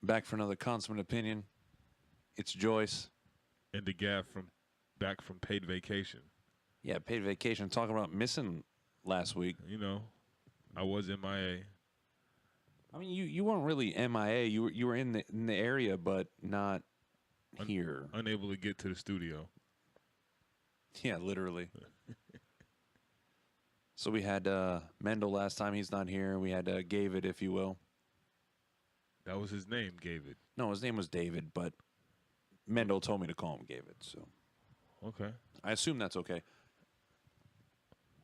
Back for another Consummate opinion. It's Joyce. And DGAF back from paid vacation. Yeah, paid vacation. Talking about missing last week. You know, I was MIA. I mean, you weren't really MIA. You were in the area, but not here. Unable to get to the studio. Yeah, literally. So we had Mendel last time. He's not here. We had David, if you will. That was his name, David. No, his name was David, but Mendel told me to call him David. So, okay. I assume that's okay.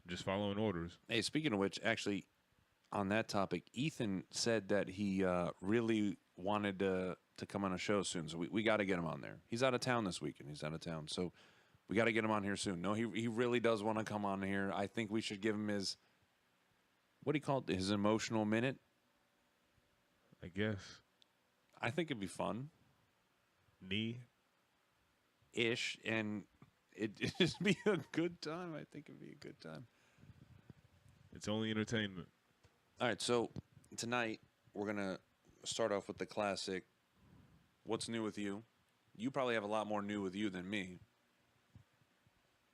Just following orders. Hey, speaking of which, actually, on that topic, Ethan said that he really wanted to come on a show soon. So we got to get him on there. He's out of town this weekend. He's out of town. So we got to get him on here soon. No, he really does want to come on here. I think we should give him his, what do you call it, his emotional minute? I guess. I think it'd be fun. Ish, and it'd just be a good time. I think it'd be a good time. It's only entertainment. All right, so tonight we're going to start off with the classic, what's new with you? You probably have a lot more new with you than me.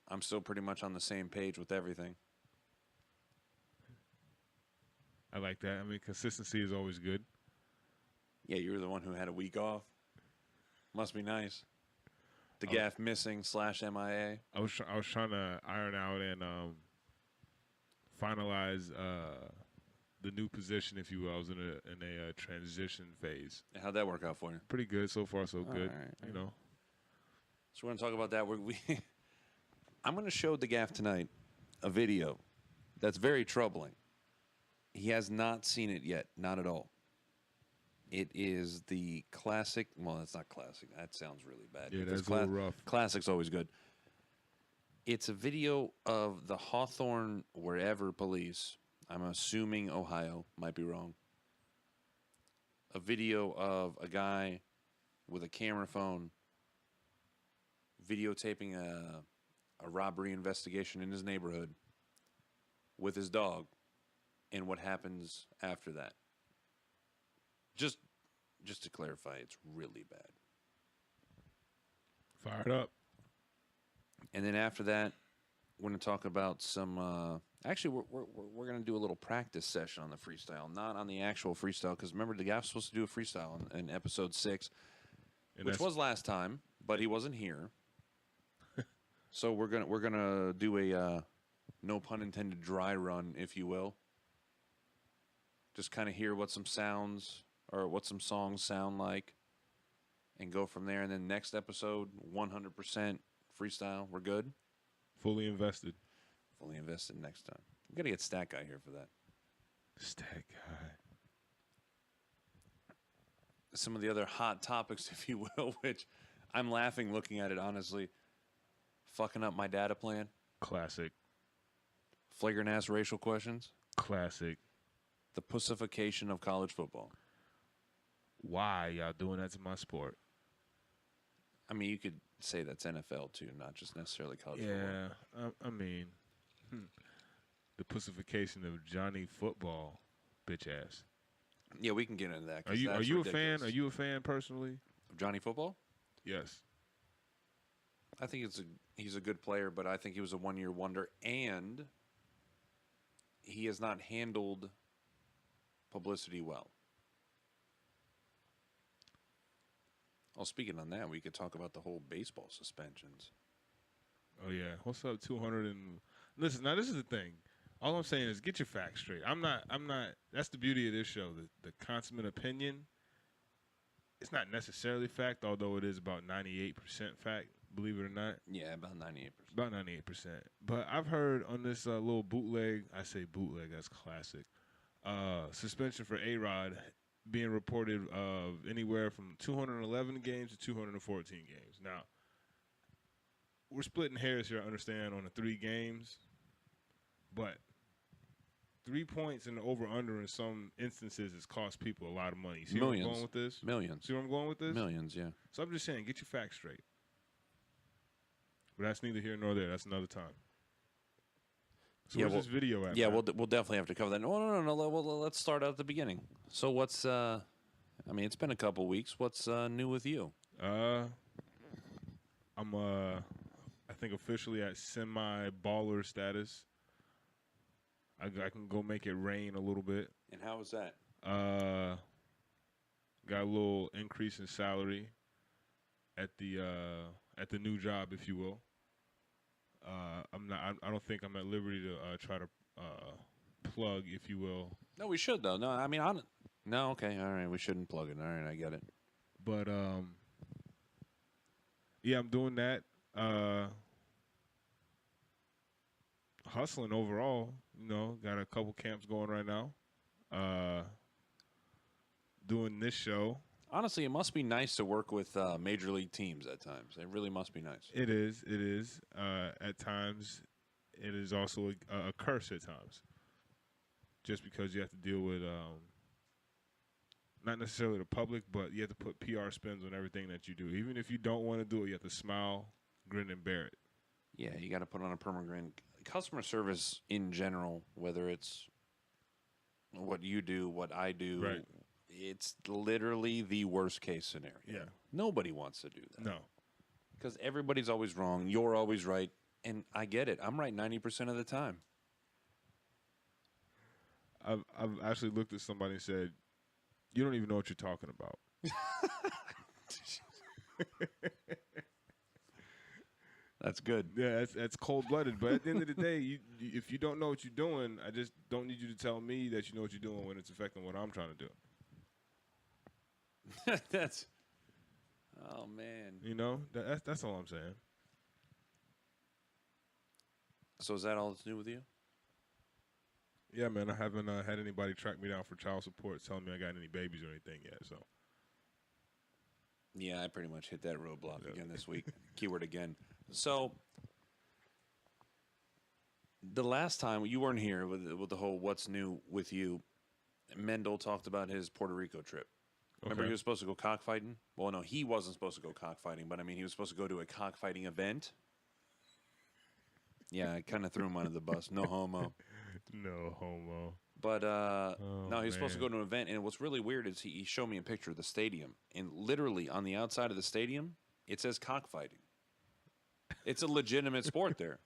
I'm still pretty much on the same page with everything. I like that. I mean, consistency is always good. Yeah, you were the one who had a week off. Must be nice. The DGAF missing / MIA. I was trying to iron out and finalize the new position, if you will. I was in a transition phase. How'd that work out for you? Pretty good so far, so good. Right. You know. So we're gonna talk about that. I'm gonna show the DGAF tonight a video that's very troubling. He has not seen it yet, not at all. It is the classic. Well, that's not classic. That sounds really bad. Yeah, that's a little rough. Classic's always good. It's a video of the Hawthorne wherever police. I'm assuming Ohio. Might be wrong. A video of a guy with a camera phone videotaping a robbery investigation in his neighborhood with his dog and what happens after that. Just to clarify, it's really bad. Fired up. And then after that, we're going to talk about some. Actually, we're going to do a little practice session on the freestyle, not on the actual freestyle, because remember the guy's supposed to do a freestyle in episode 6, which was last time, but he wasn't here. So we're gonna do a no pun intended dry run, if you will. Just kind of hear what some sounds or what some songs sound like, and go from there. And then next episode, 100% freestyle. We're good. Fully invested. Fully invested next time. We got to get Stat Guy here for that. Stat Guy. Some of the other hot topics, if you will, which I'm laughing looking at it, honestly. Fucking up my data plan. Classic. Flagrant ass racial questions. Classic. The pussification of college football. Why y'all doing that to my sport? I mean, you could say that's NFL too, not just necessarily college football. Yeah, I mean, the pussification of Johnny Football, bitch ass. Yeah, we can get into that. Are you ridiculous. A fan? Are you a fan personally of Johnny Football? Yes. I think he's a good player, but I think he was a one-year wonder, and he has not handled publicity well. Well, speaking on that, we could talk about the whole baseball suspensions. Oh yeah, what's up? 200 and listen. Now this is the thing. All I'm saying is get your facts straight. I'm not. That's the beauty of this show. The consummate opinion. It's not necessarily fact, although it is about 98% fact. Believe it or not. Yeah, about 98%. About 98%. But I've heard on this little bootleg. I say bootleg. That's classic. Suspension for A-Rod being reported of anywhere from 211 games to 214 games. Now, we're splitting hairs here, I understand, on the 3 games. But 3 points in the over-under in some instances has cost people a lot of money. See Millions. where I'm going with this? Millions. See where I'm going with this? Millions, yeah. So I'm just saying, get your facts straight. But that's neither here nor there. That's another time. So where's this video at? Yeah, we'll definitely have to cover that. No. Well, let's start out at the beginning. So what's I mean, it's been a couple weeks. What's new with you? I'm I think officially at semi-baller status. I can go make it rain a little bit. And how was that? Got a little increase in salary at the new job, if you will. I don't think I'm at liberty to try to plug, if you will. No, we should though. No, I mean, no, okay, all right, we shouldn't plug it. All right, I get it. But yeah, I'm doing that. Hustling overall, you know, got a couple camps going right now. Doing this show. Honestly, it must be nice to work with major league teams at times. It really must be nice. It is. It is. At times, it is also a curse at times. Just because you have to deal with not necessarily the public, but you have to put PR spins on everything that you do. Even if you don't want to do it, you have to smile, grin, and bear it. Yeah, you got to put on a perma grin. Customer service in general, whether it's what you do, what I do, right. It's literally the worst case scenario. Yeah. Nobody wants to do that. No. Because everybody's always wrong. You're always right. And I get it. I'm right 90% of the time. I've actually looked at somebody and said, "You don't even know what you're talking about." That's good. Yeah, that's cold-blooded. But at the end of the day, if you don't know what you're doing, I just don't need you to tell me that you know what you're doing when it's affecting what I'm trying to do. That's, oh man. You know, that's all I'm saying. So is that all that's new with you? Yeah, man. I haven't had anybody track me down for child support telling me I got any babies or anything yet. So. Yeah, I pretty much hit that roadblock again this week. Keyword again. So the last time you weren't here with the whole "what's new with you," Mendel talked about his Puerto Rico trip. Remember, he was supposed to go cockfighting? Well, no, he wasn't supposed to go cockfighting, but I mean, he was supposed to go to a cockfighting event. Yeah, I kind of threw him under the bus. No homo. No homo. But no, he was supposed to go to an event, and what's really weird is he showed me a picture of the stadium, and literally on the outside of the stadium, it says cockfighting. It's a legitimate sport there.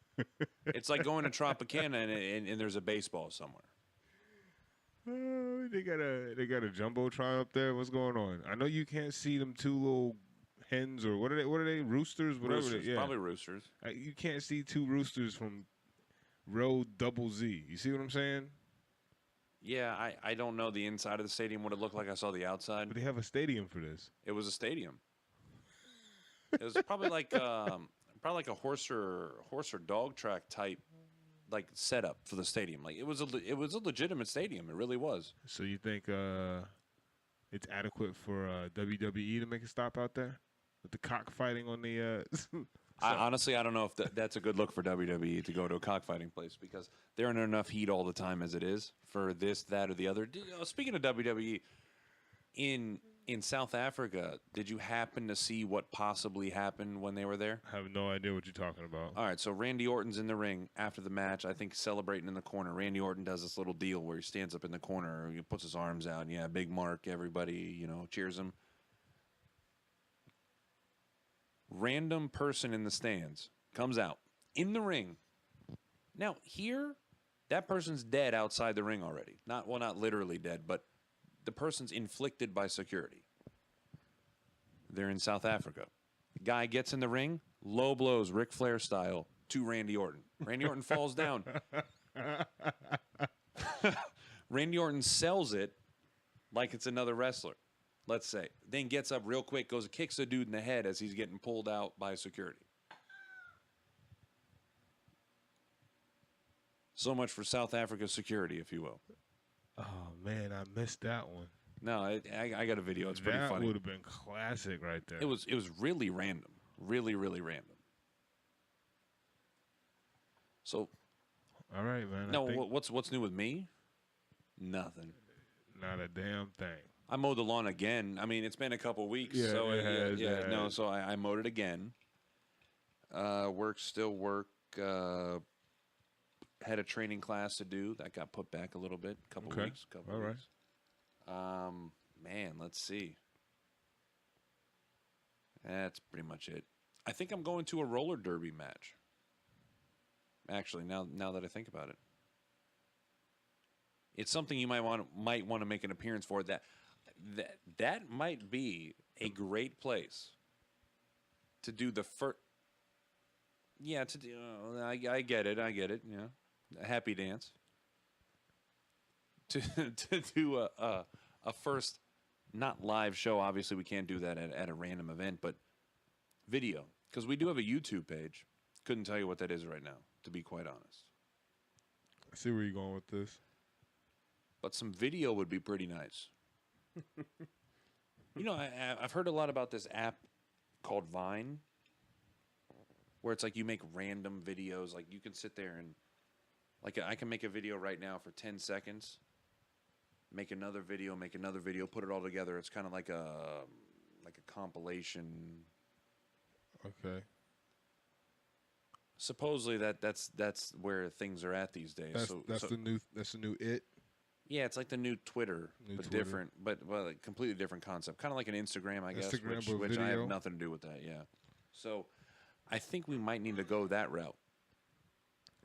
It's like going to Tropicana and there's a baseball somewhere. They got a jumbotron up there. What's going on? I know you can't see them two little hens or what are they? Roosters, whatever. Roosters, yeah. Probably roosters. You can't see two roosters from road double Z. You see what I'm saying? Yeah, I don't know the inside of the stadium what it looked like. I saw the outside. But they have a stadium for this. It was a stadium. It was probably like a horse or dog track type like setup for the stadium. Like it was a legitimate stadium. It really was. So you think it's adequate for WWE to make a stop out there with the cockfighting on the? Honestly, I don't know if that's a good look for WWE to go to a cockfighting place because they're in enough heat all the time as it is for this, that, or the other. Speaking of WWE, in South Africa, did you happen to see what possibly happened when they were there? I have no idea what you're talking about. All right, so Randy Orton's in the ring after the match, I think celebrating in the corner. Randy Orton does this little deal where he stands up in the corner, he puts his arms out, and yeah, big mark, everybody, cheers him. Random person in the stands comes out in the ring. Now, here, that person's dead outside the ring already. Not literally dead, but the person's inflicted by security. They're in South Africa. The guy gets in the ring, low blows, Ric Flair style, to Randy Orton. Randy Orton falls down. Randy Orton sells it like it's another wrestler, let's say. Then gets up real quick, goes and kicks a dude in the head as he's getting pulled out by security. So much for South Africa's security, if you will. Oh, man, I missed that one. No, I got a video. It's pretty funny. That would have been classic right there. It was really random. Really, really random. So, all right, man. No, what's new with me? Nothing. Not a damn thing. I mowed the lawn again. I mean, it's been a couple weeks. Yeah, so it has. No, so I mowed it again. Work. Had a training class to do that got put back a little bit, couple weeks. All right. Man, let's see. That's pretty much it. I think I'm going to a roller derby match. Actually, now that I think about it, it's something you might want to make an appearance for. That might be a great place to do the first. Yeah, to do. I get it. Yeah, a happy dance. To do a first, not live show. Obviously, we can't do that at a random event, but video, because we do have a YouTube page. Couldn't tell you what that is right now, to be quite honest. I see where you're going with this. But some video would be pretty nice. I've heard a lot about this app called Vine, where it's like you make random videos. Like you can sit there and, like, I can make a video right now for 10 seconds, make another video, put it all together. It's kind of like a compilation. Okay. Supposedly that's where things are at these days. That's the new it. Yeah, it's like the new Twitter, but different, but a completely different concept. Kind of like an Instagram, I guess, which I have nothing to do with that. Yeah. So I think we might need to go that route.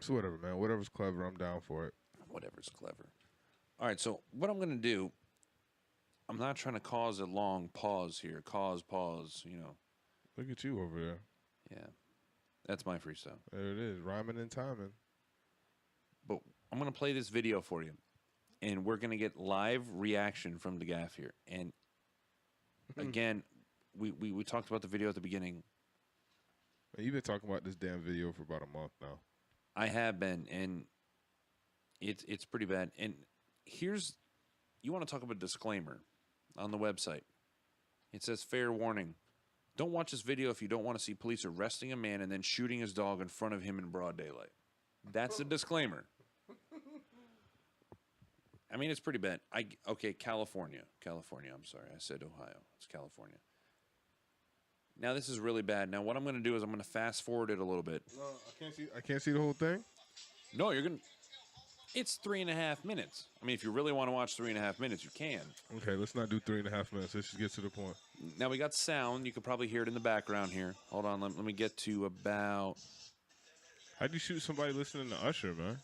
So whatever, man. Whatever's clever, I'm down for it. Whatever's clever. All right, so what I'm going to do, I'm not trying to cause a long pause here. Pause, Look at you over there. Yeah, that's my freestyle. There it is, rhyming and timing. But I'm going to play this video for you, and we're going to get live reaction from DGAF here. And again, we talked about the video at the beginning. You've been talking about this damn video for about a month now. I have been, and it's pretty bad. And you want to talk about a disclaimer on the website. It says, fair warning. Don't watch this video if you don't want to see police arresting a man and then shooting his dog in front of him in broad daylight. That's the disclaimer. I mean, it's pretty bad. California. I'm sorry. I said Ohio. It's California. Now, this is really bad. Now, what I'm going to do is I'm going to fast forward it a little bit. No, I can't see the whole thing? No, you're going to... It's 3.5 minutes. I mean, if you really want to watch 3.5 minutes, you can. Okay, let's not do 3.5 minutes. Let's just get to the point. Now, we got sound. You could probably hear it in the background here. Hold on. Let me get to about... How'd you shoot somebody listening to Usher, man?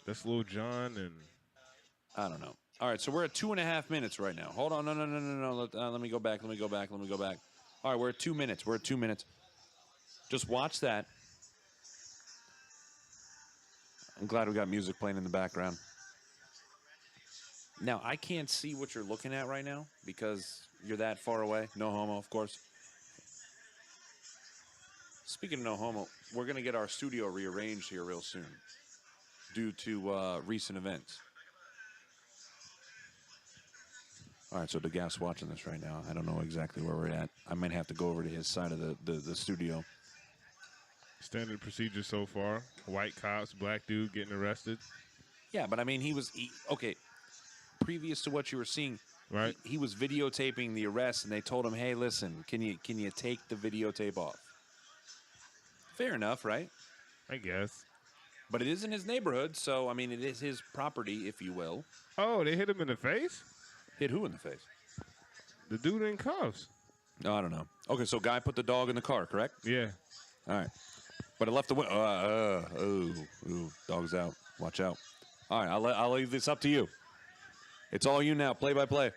That's Lil Jon and... I don't know. All right, so we're at 2.5 minutes right now. Hold on. No. Let me go back. All right, we're at 2 minutes. Just watch that. I'm glad we got music playing in the background. Now, I can't see what you're looking at right now because you're that far away. No homo, of course. Speaking of no homo, we're going to get our studio rearranged here real soon due to recent events. All right, so DGAF's watching this right now. I don't know exactly where we're at. I might have to go over to his side of the studio. Standard procedure so far. White cops, black dude getting arrested. Yeah, but I mean, okay. Previous to what you were seeing, right? He was videotaping the arrest, and they told him, "Hey, listen, can you take the videotape off?" Fair enough, right? I guess. But it is in his neighborhood, so I mean, it is his property, if you will. Oh, they hit him in the face? Hit who in the face? The dude in cuffs. No, I don't know. Okay, so guy put the dog in the car, correct? Yeah. All right. But it left the window. Dog's out. Watch out. All right, I'll leave this up to you. It's all you now, play by play.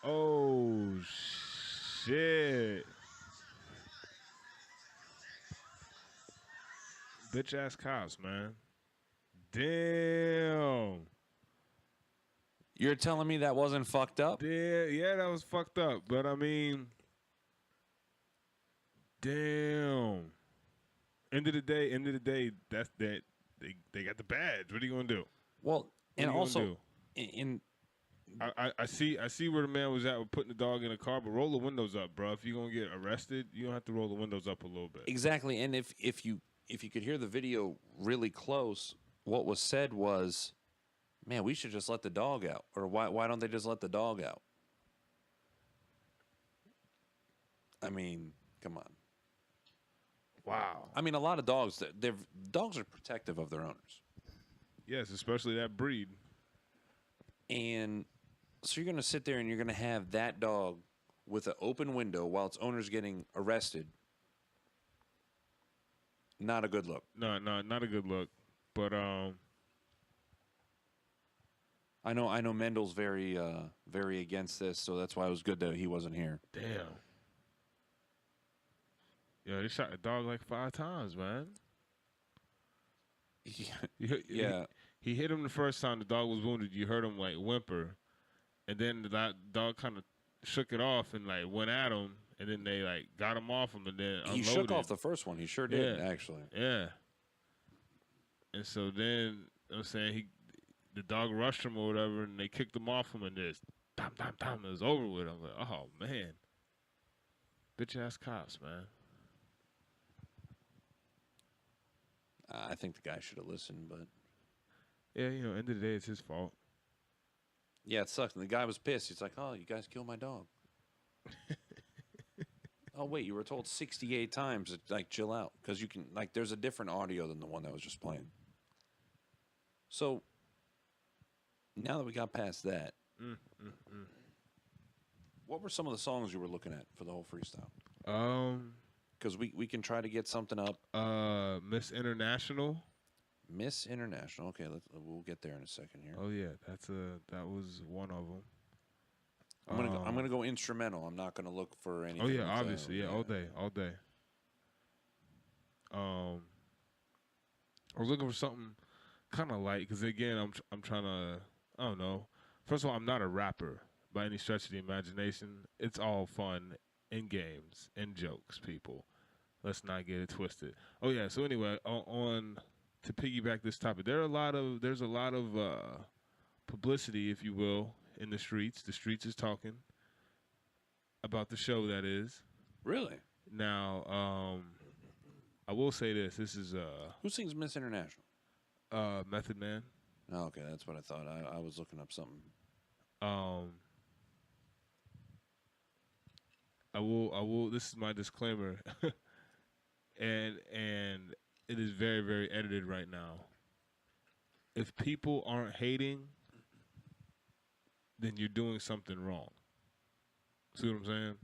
Oh, shit. Bitch ass cops, man. Damn. You're telling me that wasn't fucked up? Yeah, that was fucked up. But I mean, damn. End of the day, that's that. They got the badge. What are you gonna do? Well, and also, I see where the man was at with putting the dog in the car, but roll the windows up, bro. If you're gonna get arrested, you don't have to roll the windows up a little bit. Exactly, and if you could hear the video really close, what was said was, man, we should just let the dog out. Or why don't they just let the dog out? I mean, come on. Wow. I mean, a lot of dogs, dogs are protective of their owners. Yes, especially that breed. And so you're going to sit there and you're going to have that dog with an open window while its owner's getting arrested. Not a good look. No, not a good look. But I know Mendel's very against this, so that's why it was good that he wasn't here. damn. Yeah, they shot the dog like 5 times, man. Yeah. He hit him the first time the dog was wounded. You heard him like whimper, and then that dog kind of shook it off and like went at him, and then they like got him off him, and then He shook off the first one. He sure did, actually. Yeah. And so then I'm saying the dog rushed him or whatever, and they kicked him off him, and just tam. It was over with. I'm like, oh man, bitch ass cops, man. I think the guy should have listened, but Yeah, end of the day, it's his fault. yeah, it sucks. And the guy was pissed. He's like, "Oh, you guys killed my dog." Oh wait, you were told 68 times to like chill out because you can like. There's a different audio than the one that was just playing. So now that we got past that, what were some of the songs you were looking at for the whole freestyle? Because we can try to get something up. Miss International. Miss International. Okay, we'll get there in a second here. Oh yeah, that was one of them. I'm gonna go instrumental. I'm not gonna look for anything. Oh yeah, obviously, yeah, all day. I was looking for something kind of light because again, I'm trying to. I don't know. First of all, I'm not a rapper by any stretch of the imagination. It's all fun and games and jokes, people. Let's not get it twisted. Oh yeah. So anyway, on to piggyback this topic, there's a lot of publicity, if you will, in the streets. The streets is talking about the show. That is really now. I will say this. This is who sings Miss International? Method Man. Oh, okay, that's what I thought. I was looking up something. I will. This is my disclaimer, and it is very, very edited right now. If people aren't hating, then you're doing something wrong. See what I'm saying?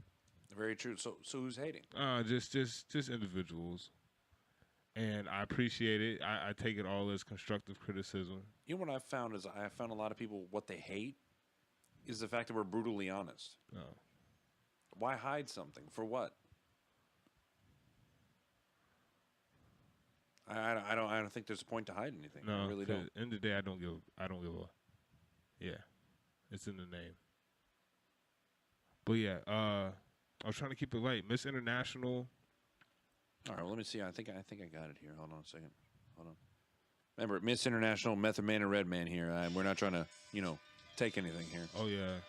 Very true. So who's hating? Just individuals, and I appreciate it. I take it all as constructive criticism. You know what I've found is I found a lot of people what they hate is the fact that we're brutally honest. No. Why hide something? For what? I don't think there's a point to hide anything. No, I really don't. End of the day, I don't give a. Yeah, it's in the name. But yeah, I was trying to keep it light. Miss International. All right, well, let me see. I think I got it here. Hold on a second. Hold on. Remember, Miss International, Method Man and Redman here. We're not trying to, take anything here. Oh yeah.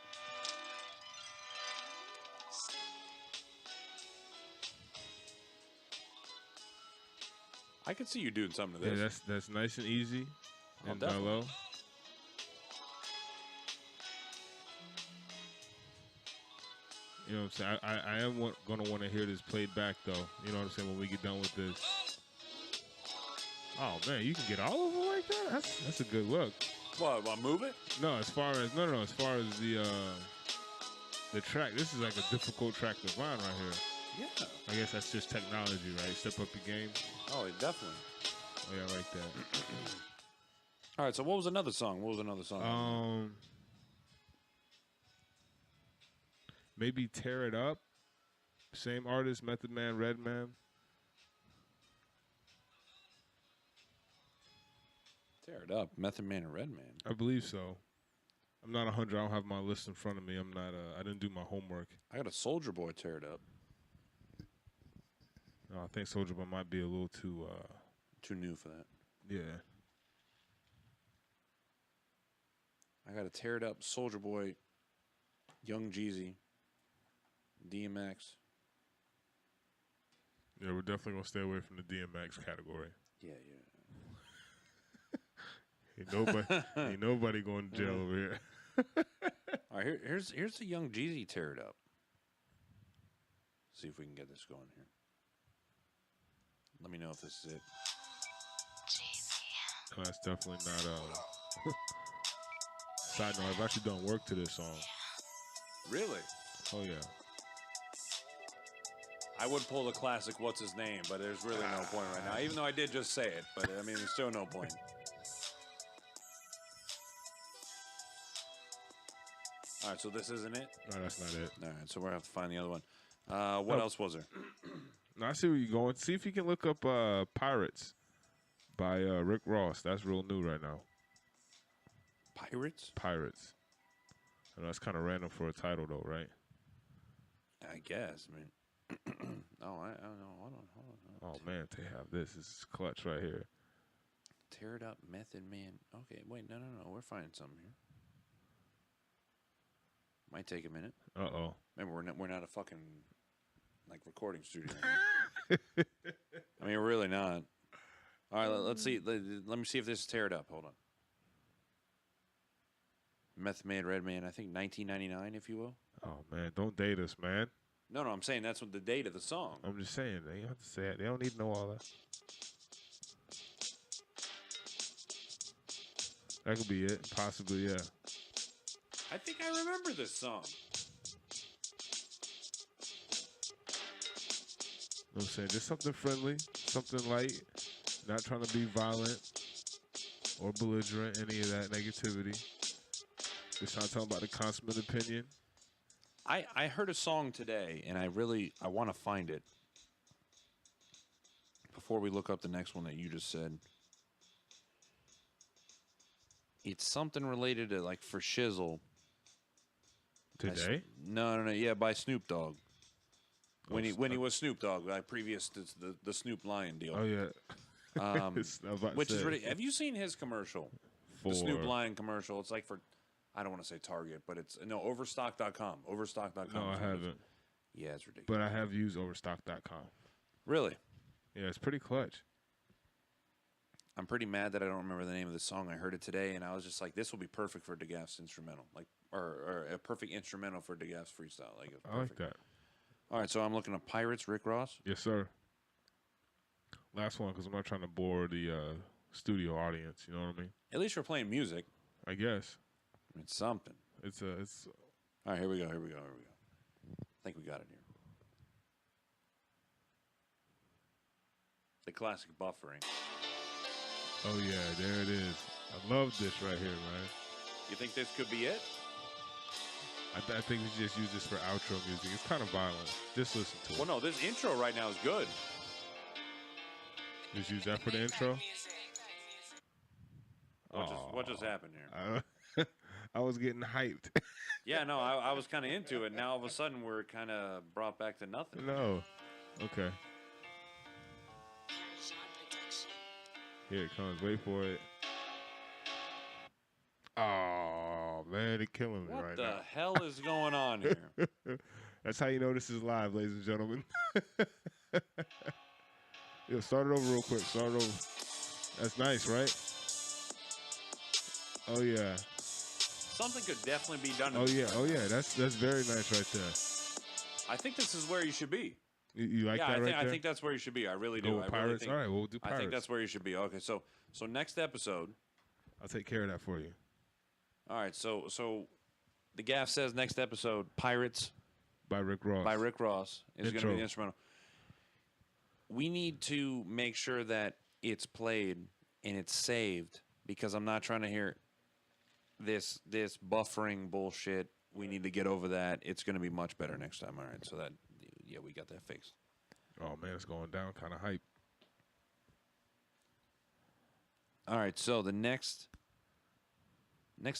I could see you doing something to this. Yeah, that's nice and easy. Oh, And definitely. mellow. You know what I'm saying? I am going to want to hear this played back, though. You know what I'm saying? When we get done with this. Oh, man, you can get all of it like that? That's a good look. What, move it? No, as far as the track, this is like a difficult track to find right here. Yeah. I guess that's just technology, right? Step up your game. Oh, definitely. Oh, yeah, I like that. All right, so what was another song? Maybe Tear It Up. Same artist, Method Man, Redman. Tear It Up, Method Man and Redman. I believe so. I'm not 100. I don't have my list in front of me. I'm not. I didn't do my homework. I got a Soldier Boy Tear It Up. No, I think Soulja Boy might be a little too new for that. Yeah. I got a Tear It Up, Soldier Boy, Young Jeezy, DMX. Yeah, we're definitely gonna stay away from the DMX category. Yeah. Ain't nobody going to jail over here. All right, here's the Young Jeezy Tear It Up. See if we can get this going here. Let me know if this is it. No, that's definitely not. Side note, I've actually done work to this song. Really? Oh yeah. I would pull the classic "What's His Name," but there's really no point right now. Even though I did just say it, but I mean, there's still no point. All right, so this isn't it. No, that's not it. All right, so we're gonna have to find the other one. What else was there? No, I see where you're going. See if you can look up "Pirates" by Rick Ross. That's real new right now. Pirates? Pirates. I know that's kind of random for a title, though, right? I guess. I mean, no, I don't know. Hold on. Oh man, they have this. This is clutch right here. Tear It Up, Method Man. Okay, wait, no. We're finding something here. Might take a minute. Uh-oh. Remember, we're not a fucking like recording studio. I mean, we're really not. All right, let's see. Let me see if this is Tear It Up. Hold on. Meth Man, Red Man. I think 1999, if you will. Oh man, don't date us, man. No, I'm saying that's what the date of the song. I'm just saying they don't have to say it. They don't need to know all that. That could be it, possibly, yeah. I think I remember this song. You know what I'm saying? Just something friendly, something light, not trying to be violent or belligerent, any of that negativity. Just trying to talk about the consummate opinion. I heard a song today, and I want to find it before we look up the next one that you just said. It's something related to, like, for Shizzle. Today? No, yeah, by Snoop Dogg. When he was Snoop Dogg, like previous to the Snoop Lion deal. Oh, yeah. Which is really. Have you seen his commercial? The Snoop Lion commercial. It's like for, I don't want to say Target, but it's Overstock.com. Overstock.com. No, I haven't. Yeah, it's ridiculous. But I have used Overstock.com. Really? Yeah, it's pretty clutch. I'm pretty mad that I don't remember the name of the song. I heard it today, and I was just like, this will be perfect for DGAF's instrumental, like, or a perfect instrumental for DGAF's freestyle. Like, I like that. All right, so I'm looking at Pirates, Rick Ross. Yes, sir. Last one, because I'm not trying to bore the studio audience. You know what I mean? At least we're playing music. I guess. It's something. It's. All right, here we go. I think we got it here. The classic buffering. Oh, yeah, there it is. I love this right here, man. You think this could be it? I think we should just use this for outro music. It's kind of violent. Just listen to it. Well, no, this intro right now is good. Just use that for the intro? What just happened here? I was getting hyped. Yeah, no, I was kind of into it. Now, all of a sudden, we're kind of brought back to nothing. No. Okay. Here it comes. Wait for it. Oh, man, they're killing me right now. What the hell is going on here? That's how you know this is live, ladies and gentlemen. Yo, start it over real quick. Start it over. That's nice, right? Oh, yeah. Something could definitely be done. Oh, yeah. That's very nice right there. I think this is where you should be. You like that right there? I think that's where you should be. I really do. With Pirates? All right, we'll do Pirates. I think that's where you should be. Okay, so next episode. I'll take care of that for you. All right, so the GAF says next episode, Pirates. By Rick Ross. Is going to be the instrumental. We need to make sure that it's played and it's saved because I'm not trying to hear this buffering bullshit. We need to get over that. It's going to be much better next time. All right, so that, yeah, we got that fixed. Oh, man, it's going down kind of hype. All right, so the next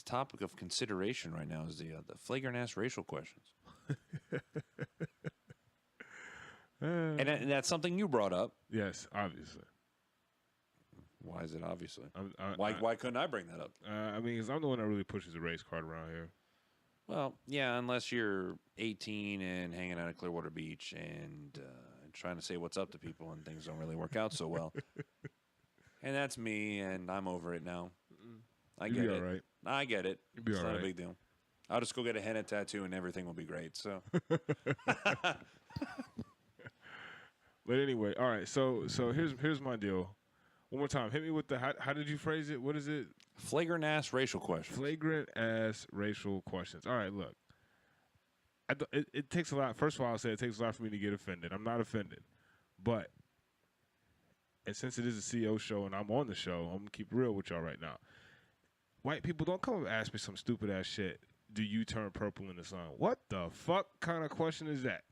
topic of consideration right now is the flagrant ass racial questions. And that's something you brought up. Yes, obviously. Why is it obviously? Why couldn't I bring that up? I mean, because I'm the one that really pushes the race card around here. Well, yeah, unless you're 18 and hanging out at Clearwater Beach and trying to say what's up to people and things don't really work out so well. And that's me, and I'm over it now. I get it. All right. I get it. You'll be it's all not right. a big deal. I'll just go get a henna tattoo and everything will be great. So, But anyway, all right. So here's my deal. One more time. Hit me with the how did you phrase it? What is it? Flagrant ass racial questions. Flagrant ass racial questions. All right, look. It takes a lot. First of all, I'll say it takes a lot for me to get offended. I'm not offended. But, and since it is a CEO show and I'm on the show, I'm going to keep it real with y'all right now. White people, don't come and ask me some stupid ass shit. Do you turn purple in the sun? What the fuck kind of question is that?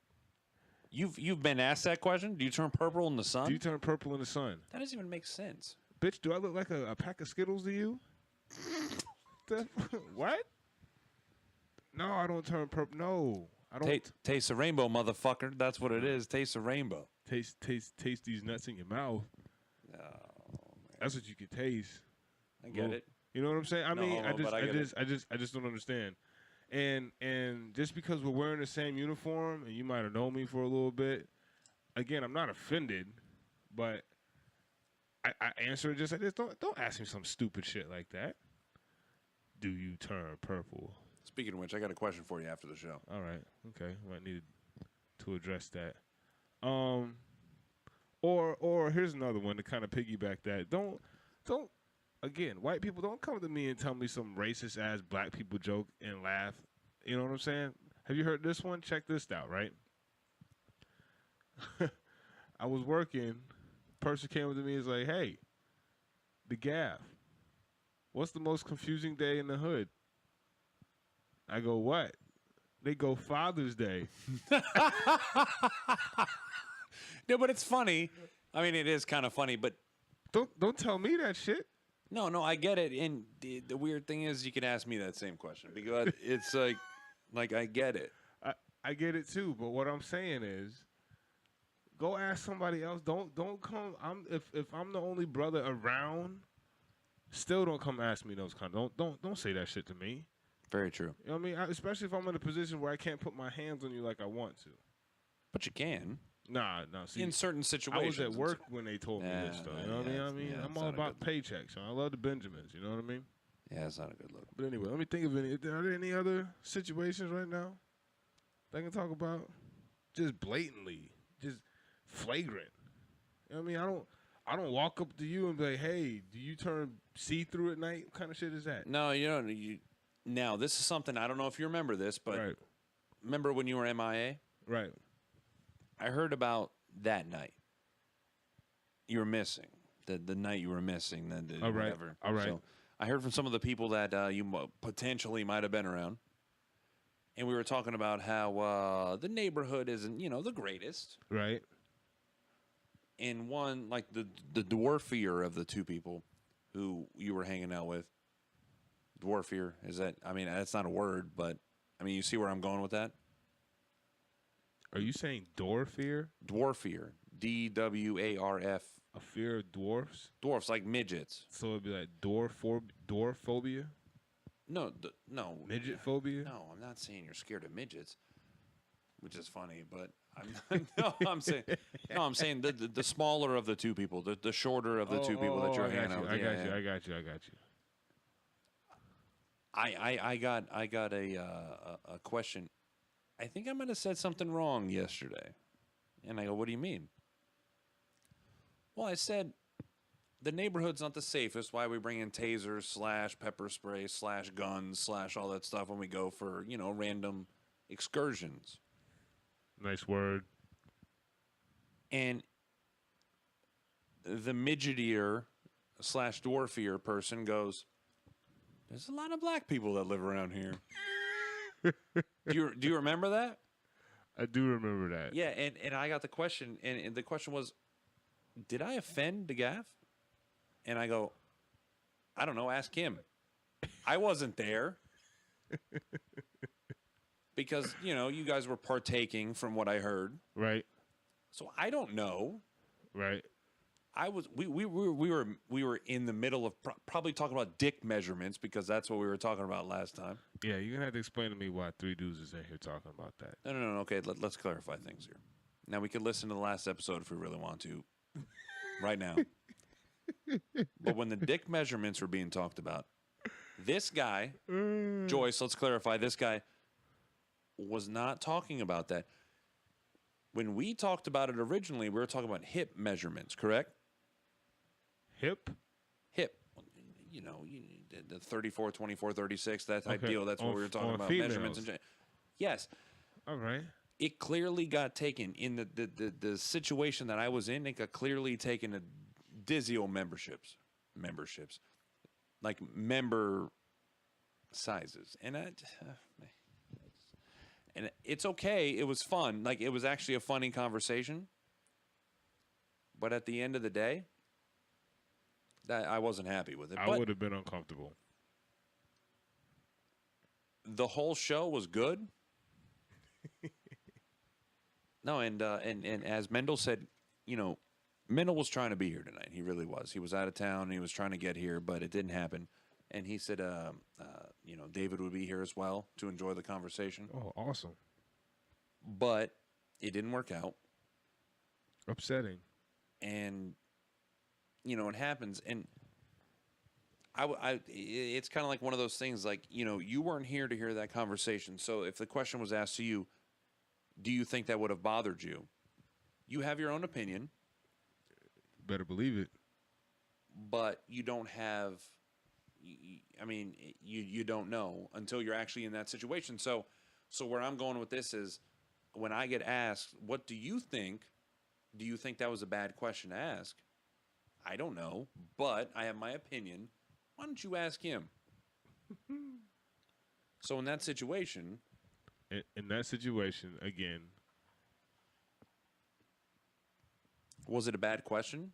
You've been asked that question? Do you turn purple in the sun? Do you turn purple in the sun? That doesn't even make sense. Bitch, do I look like a pack of Skittles to you? What? No, I don't turn purple. No, I don't. Taste the rainbow, motherfucker. That's what it is. Taste the rainbow. Taste these nuts in your mouth. Oh, man. That's what you can taste. I get it. You know what I'm saying? I mean, I just don't understand. And just because we're wearing the same uniform, and you might have known me for a little bit, again, I'm not offended, but I answer it just like this. Don't ask me some stupid shit like that. Do you turn purple? Speaking of which, I got a question for you after the show. All right. Okay. Might need to address that. Or here's another one to kind of piggyback that. Don't again, white people don't come to me and tell me some racist ass black people joke and laugh. You know what I'm saying? Have you heard this one? Check this out, right? I was working. Person came up to me and was like, "Hey, DGAF, what's the most confusing day in the hood?" I go, "What?" They go, "Father's Day." No, but it's funny. I mean, it is kind of funny, but don't tell me that shit. No, I get it. And the weird thing is, you can ask me that same question because it's like I get it. I get it too. But what I'm saying is, go ask somebody else. Don't come. If I'm the only brother around, still don't come ask me those kind. Don't say that shit to me. Very true. You know what I mean? Especially if I'm in a position where I can't put my hands on you like I want to. But you can. Nah. See, in certain situations. I was at work when they told me this, though. You know what I mean? I'm all about paychecks. I love the Benjamins. You know what I mean? Yeah, it's not a good look. But anyway, let me think of any. Are there any other situations right now that I can talk about? Just blatantly, just flagrant. You know what I mean? I don't walk up to you and be like, "Hey, do you turn see-through at night?" What kind of shit is that? No, you don't. Now, this is something, I don't know if you remember this, but remember when you were MIA? Right. I heard about that night. You were missing. The night you were missing. Whatever. All right. So I heard from some of the people that you potentially might have been around. And we were talking about how the neighborhood isn't, the greatest. Right. And one, like the dwarfier of the two people who you were hanging out with, dwarfier, is that, I mean, that's not a word, but, I mean, you see where I'm going with that? Are you saying door fear? Dwarfier. DWARF. A fear of dwarfs? Dwarfs, like midgets. So it'd be like door phobia? No, no. Midget phobia? No, I'm not saying you're scared of midgets, which is funny, but I'm saying the smaller of the two people, the shorter of the two people that you're hanging out with. I got you. I got a question. I think I might have said something wrong yesterday. And I go, what do you mean? Well, I said the neighborhood's not the safest. Why we bring in tasers / pepper spray / guns / all that stuff when we go for, random excursions. Nice word. And the midgetier / dwarfier person goes, there's a lot of black people that live around here. Do you remember that? I do remember that. Yeah, and I got the question, and the question was, did I offend DGAF? And I go, I don't know, ask him. I wasn't there. Because, you guys were partaking from what I heard. Right. So I don't know. Right. We were in the middle of probably talking about dick measurements because that's what we were talking about last time. Yeah, you're gonna have to explain to me why three dudes is in here talking about that. No. Okay, let's clarify things here. Now we can listen to the last episode if we really want to, right now. But when the dick measurements were being talked about, this guy, Joyce, let's clarify, this guy was not talking about that. When we talked about it originally, we were talking about hip measurements, correct? Hip? Hip. The 34, 24, 36, that type deal. That's what we were talking about. Females. Measurements. Yes. All right. It clearly got taken in the situation that I was in. It got clearly taken to Dizio memberships, like member sizes, and it's okay. It was fun. Like, it was actually a funny conversation, but at the end of the day, that I wasn't happy with it. I would have been uncomfortable. The whole show was good. No, and as Mendel said, Mendel was trying to be here tonight. He really was. He was out of town. He was trying to get here, but it didn't happen. And he said, David would be here as well to enjoy the conversation. Oh, awesome. But it didn't work out. Upsetting. And, it happens. And it's kind of like one of those things, like, you weren't here to hear that conversation. So if the question was asked to you, do you think that would have bothered you? You have your own opinion. Better believe it. But you don't have, you don't know until you're actually in that situation. So where I'm going with this is, when I get asked, what do you think? Do you think that was a bad question to ask? I don't know, but I have my opinion. Why don't you ask him? So in that situation, again, was it a bad question?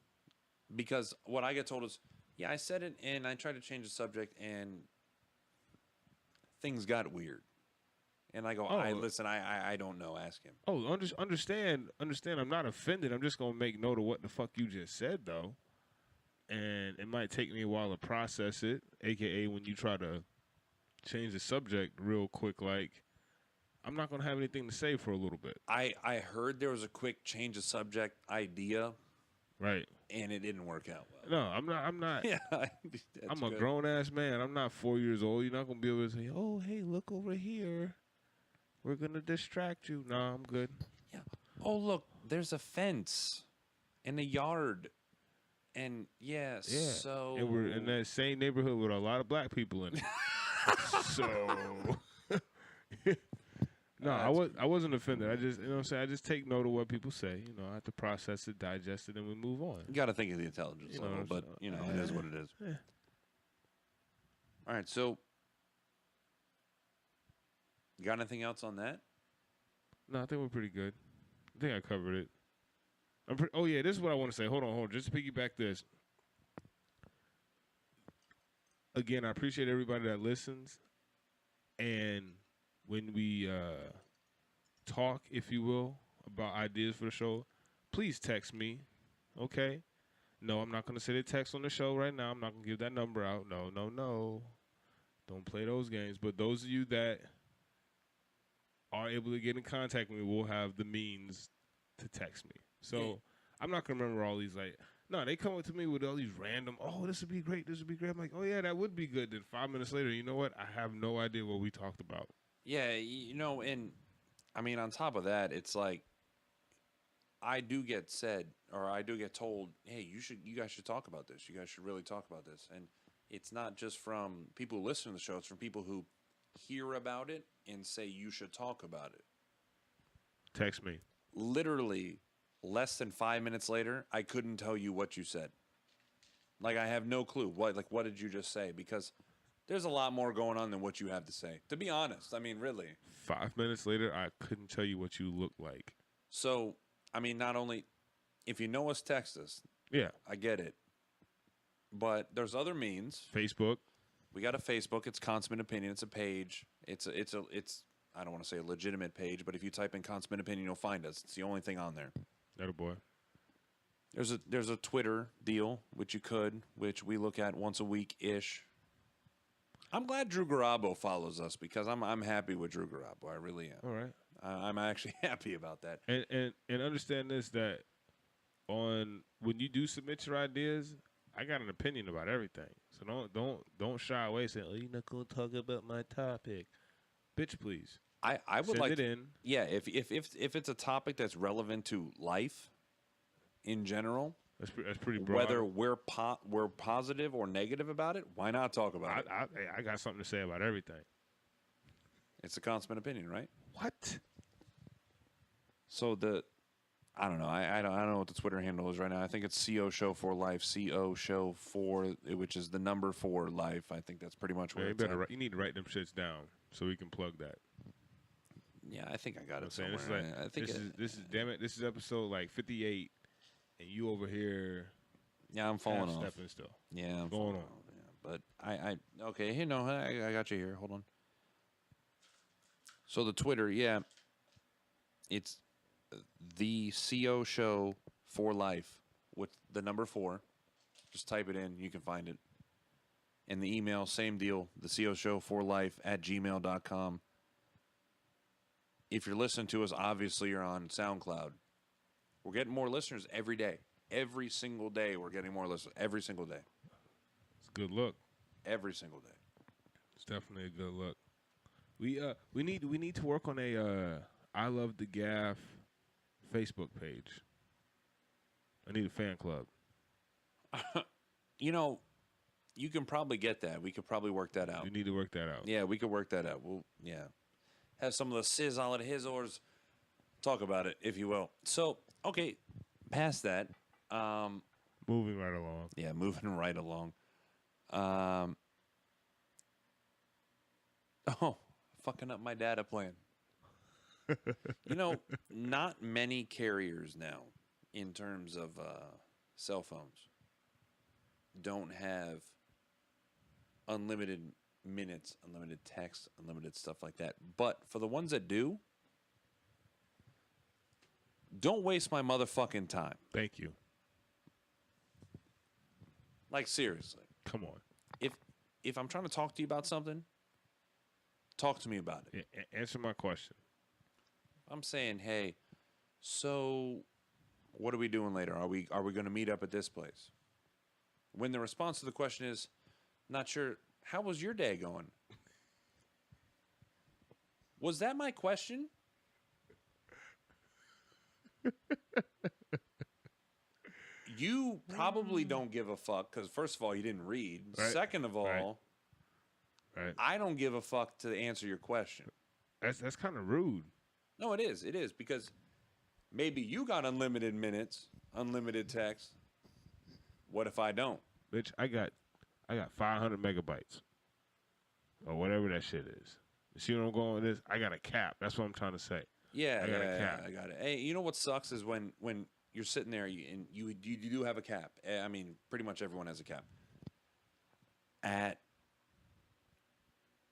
Because what I get told is, yeah, I said it and I tried to change the subject and things got weird. And I go, listen, I don't know. Ask him. Oh, understand. I'm not offended. I'm just going to make note of what the fuck you just said, though. And it might take me a while to process it, a.k.a. when you try to change the subject real quick, like, I'm not going to have anything to say for a little bit. I heard there was a quick change of subject idea. Right. And it didn't work out well. No, I'm not. Yeah, I'm a grown-ass man. I'm not 4 years old. You're not going to be able to say, oh, hey, look over here. We're going to distract you. No, I'm good. Yeah. Oh, look, there's a fence in a yard. And, so... And we're in that same neighborhood with a lot of black people in it. So... No, I wasn't offended. I just, what I'm saying, I just take note of what people say. I have to process it, digest it, and we move on. You got to think of the intelligence level, but, it is what it is. Yeah. All right, so... You got anything else on that? No, I think we're pretty good. I think I covered it. Oh, yeah, this is what I want to say. Hold on. Just to piggyback this. Again, I appreciate everybody that listens. And when we talk, if you will, about ideas for the show, please text me, okay? No, I'm not going to say the text on the show right now. I'm not going to give that number out. No. Don't play those games. But those of you that are able to get in contact with me will have the means to text me. So I'm not going to remember all these, like, no, they come up to me with all these random, oh, this would be great. I'm like, oh, yeah, that would be good. Then 5 minutes later, you know what? I have no idea what we talked about. Yeah, and I mean, on top of that, it's like, I do get told, hey, you guys should talk about this. You guys should really talk about this. And it's not just from people who listen to the show. It's from people who hear about it and say you should talk about it. Text me. Literally less than 5 minutes later, I couldn't tell you what you said. Like, I have no clue. What did you just say? Because there's a lot more going on than what you have to say. To be honest, I mean, really. 5 minutes later, I couldn't tell you what you look like. So, I mean, not only, if you know us, text us. Yeah. I get it. But there's other means. Facebook. We got a Facebook. It's Consummate Opinion. It's a page. It's I don't want to say a legitimate page, but if you type in Consummate Opinion, you'll find us. It's the only thing on there. That a boy. There's a Twitter deal, which we look at once a week-ish. I'm glad Drew Garabo follows us because I'm happy with Drew Garabo. I really am. All right. I'm actually happy about that. And understand this, that when you do submit your ideas, I got an opinion about everything. So don't shy away saying, oh, you're not gonna talk about my topic. Bitch, please. I would Send like it in. Yeah, if it's a topic that's relevant to life in general, That's pretty broad. whether we're positive or negative about it, why not talk about it? I got something to say about everything. It's a consummate opinion, right? What? So I don't know. I don't know what the Twitter handle is right now. I think it's CO Show for Life. CO Show 4, which is the number 4 life. I think that's pretty much where it's at. You need to write them shits down so we can plug that. Yeah, I think I got it saying? somewhere. I think this is damn it. This is episode like 58, and you over here. Yeah, I'm falling off. Stepping still. Yeah, I'm going falling on. off. Yeah, but okay. Hey, no, I got you here. Hold on. So the Twitter, yeah, it's the CO Show for Life with the number 4. Just type it in, you can find it. And the email, same deal. The CO Show for Life @gmail.com. If you're listening to us, obviously you're on SoundCloud. We're getting more listeners every day. Every single day, we're getting more listeners. Every single day. It's a good look. Every single day. It's definitely a good look. We need to work on a I Love the DGAF Facebook page. I need a fan club. You know, you can probably get that. We could probably work that out. We need to work that out. Yeah, we could work that out. Have some of the sizzle at his ors. Talk about it, if you will. So, okay, past that. Moving right along. Yeah, moving right along. Fucking up my data plan. You know, not many carriers now, in terms of cell phones, don't have unlimited minutes, unlimited text, unlimited stuff like that. But for the ones that do, don't waste my motherfucking time. Thank you. Like, seriously. Come on. If I'm trying to talk to you about something, talk to me about it. Answer my question. I'm saying, hey, so what are we doing later? Are we going to meet up at this place? When the response to the question is, not sure, how was your day going? Was that my question? You probably don't give a fuck because, first of all, you didn't read. Right. Second of all, right. I don't give a fuck to answer your question. That's kind of rude. No, it is. It is because maybe you got unlimited minutes, unlimited text. What if I don't? Bitch, I got 500 megabytes or whatever that shit is. You see where I'm going with this? I got a cap. That's what I'm trying to say. Yeah, I got a cap. I got it. Hey, you know what sucks is when you're sitting there and you do have a cap. I mean, pretty much everyone has a cap. At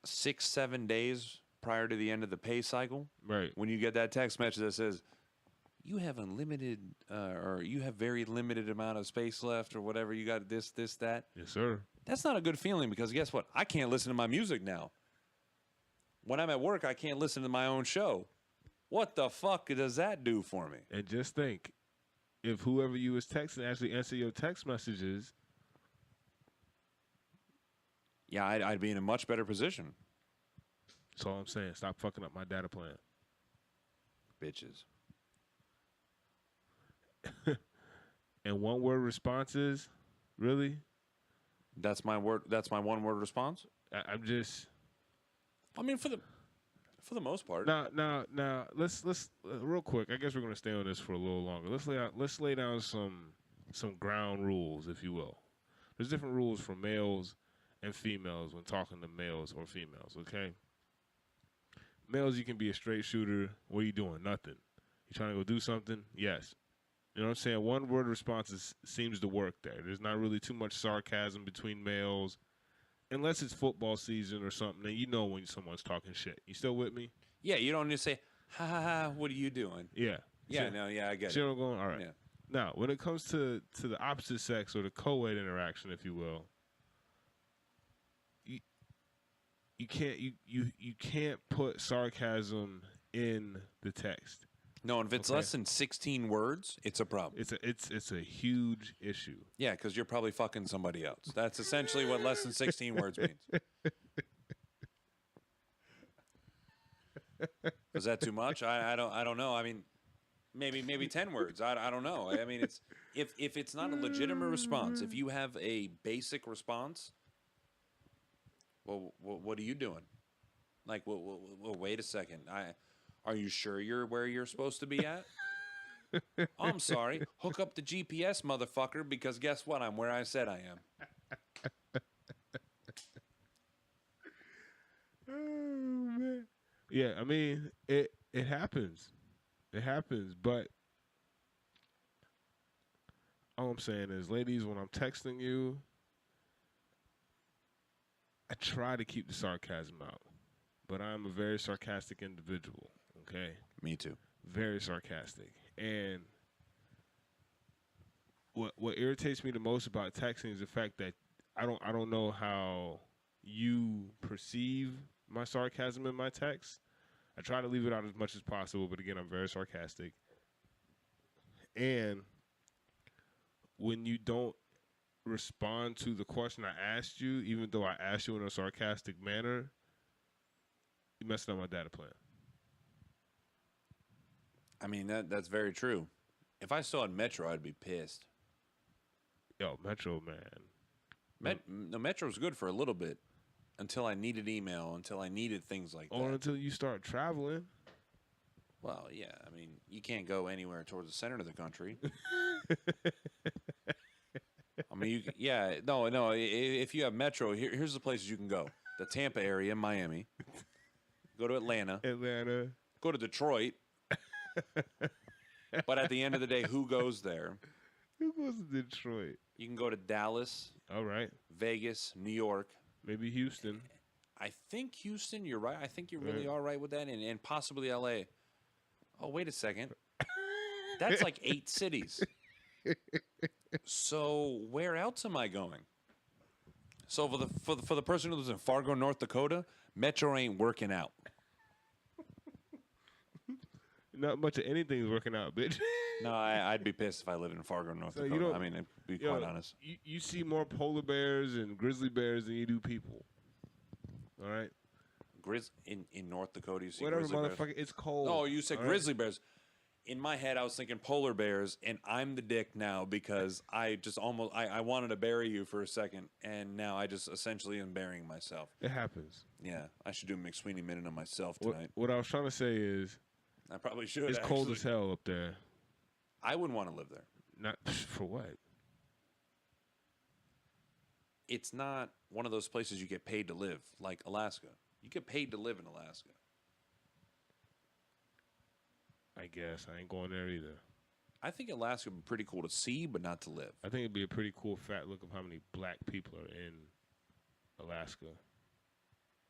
6-7 days prior to the end of the pay cycle, right? When you get that text message that says you have unlimited or you have very limited amount of space left or whatever, you got this, that. Yes, sir. That's not a good feeling because guess what? I can't listen to my music now. When I'm at work, I can't listen to my own show. What the fuck does that do for me? And just think, if whoever you was texting actually answer your text messages, yeah, I'd be in a much better position. That's all I'm saying. Stop fucking up my data plan. Bitches. And one-word responses, really? That's my word. That's my one-word response. I'm just. I mean, for the most part. Now, let's real quick. I guess we're gonna stay on this for a little longer. Let's lay down some ground rules, if you will. There's different rules for males and females when talking to males or females. Okay. Males, you can be a straight shooter. What are you doing? Nothing. You trying to go do something? Yes. You know what I'm saying? One word responses seems to work there. There's not really too much sarcasm between males, unless it's football season or something. And you know when someone's talking shit. You still with me? Yeah, you don't just say, ha ha ha, what are you doing? Yeah. Yeah, no, yeah, I get See it. where I'm going? All right. Yeah. Now, when it comes to the opposite sex or the co-ed interaction, if you will, you can't put sarcasm in the text. No, and if it's less than 16 words, it's a problem. It's a huge issue. Yeah, because you're probably fucking somebody else. That's essentially what less than 16 words means. Was that too much? I don't know. I mean, maybe 10 words. I don't know. I mean, it's if it's not a legitimate response, if you have a basic response, well, what are you doing? Like, well, wait a second. Are you sure you're where you're supposed to be at? Oh, I'm sorry. Hook up the GPS, motherfucker, because guess what? I'm where I said I am. Oh man. Yeah, I mean it happens. It happens, but all I'm saying is, ladies, when I'm texting you, I try to keep the sarcasm out. But I'm a very sarcastic individual, okay? Me too. Very sarcastic. And what irritates me the most about texting is the fact that I don't know how you perceive my sarcasm in my text. I try to leave it out as much as possible, but again, I'm very sarcastic. And when you don't respond to the question I asked you, even though I asked you in a sarcastic manner, you messing up my data plan. I mean, that's very true. If I saw it in Metro, I'd be pissed. Yo, Metro, man. The Metro's good for a little bit until I needed email, until I needed things like that. Or until you start traveling. Well, yeah. I mean, you can't go anywhere towards the center of the country. I mean, no. If you have Metro, here's the places you can go: the Tampa area, Miami. Go to Atlanta. Go to Detroit. But at the end of the day, who goes there? Who goes to Detroit? You can go to Dallas. All right. Vegas, New York. Maybe Houston. I think Houston, you're right. I think you really are right with that. And possibly L.A. Oh, wait a second. That's like 8 cities. So where else am I going? So for the person who lives in Fargo, North Dakota, Metro ain't working out. Not much of anything's working out, bitch. No, I'd be pissed if I lived in Fargo, North Dakota. I mean, to be quite honest. You see more polar bears and grizzly bears than you do people. All right? In North Dakota, you see whatever, grizzly motherfucker. bears. It's cold. Oh, you said grizzly bears. In my head, I was thinking polar bears, and I'm the dick now because I just almost I wanted to bury you for a second, and now I just essentially am burying myself. It happens. Yeah, I should do a McSweeney minute on myself tonight. What I was trying to say is, I probably should. It's cold as hell up there. I wouldn't want to live there. Not for what? It's not one of those places you get paid to live, like Alaska. You get paid to live in Alaska. I guess I ain't going there either. I think Alaska would be pretty cool to see, but not to live. I think it'd be a pretty cool fact look of how many black people are in Alaska.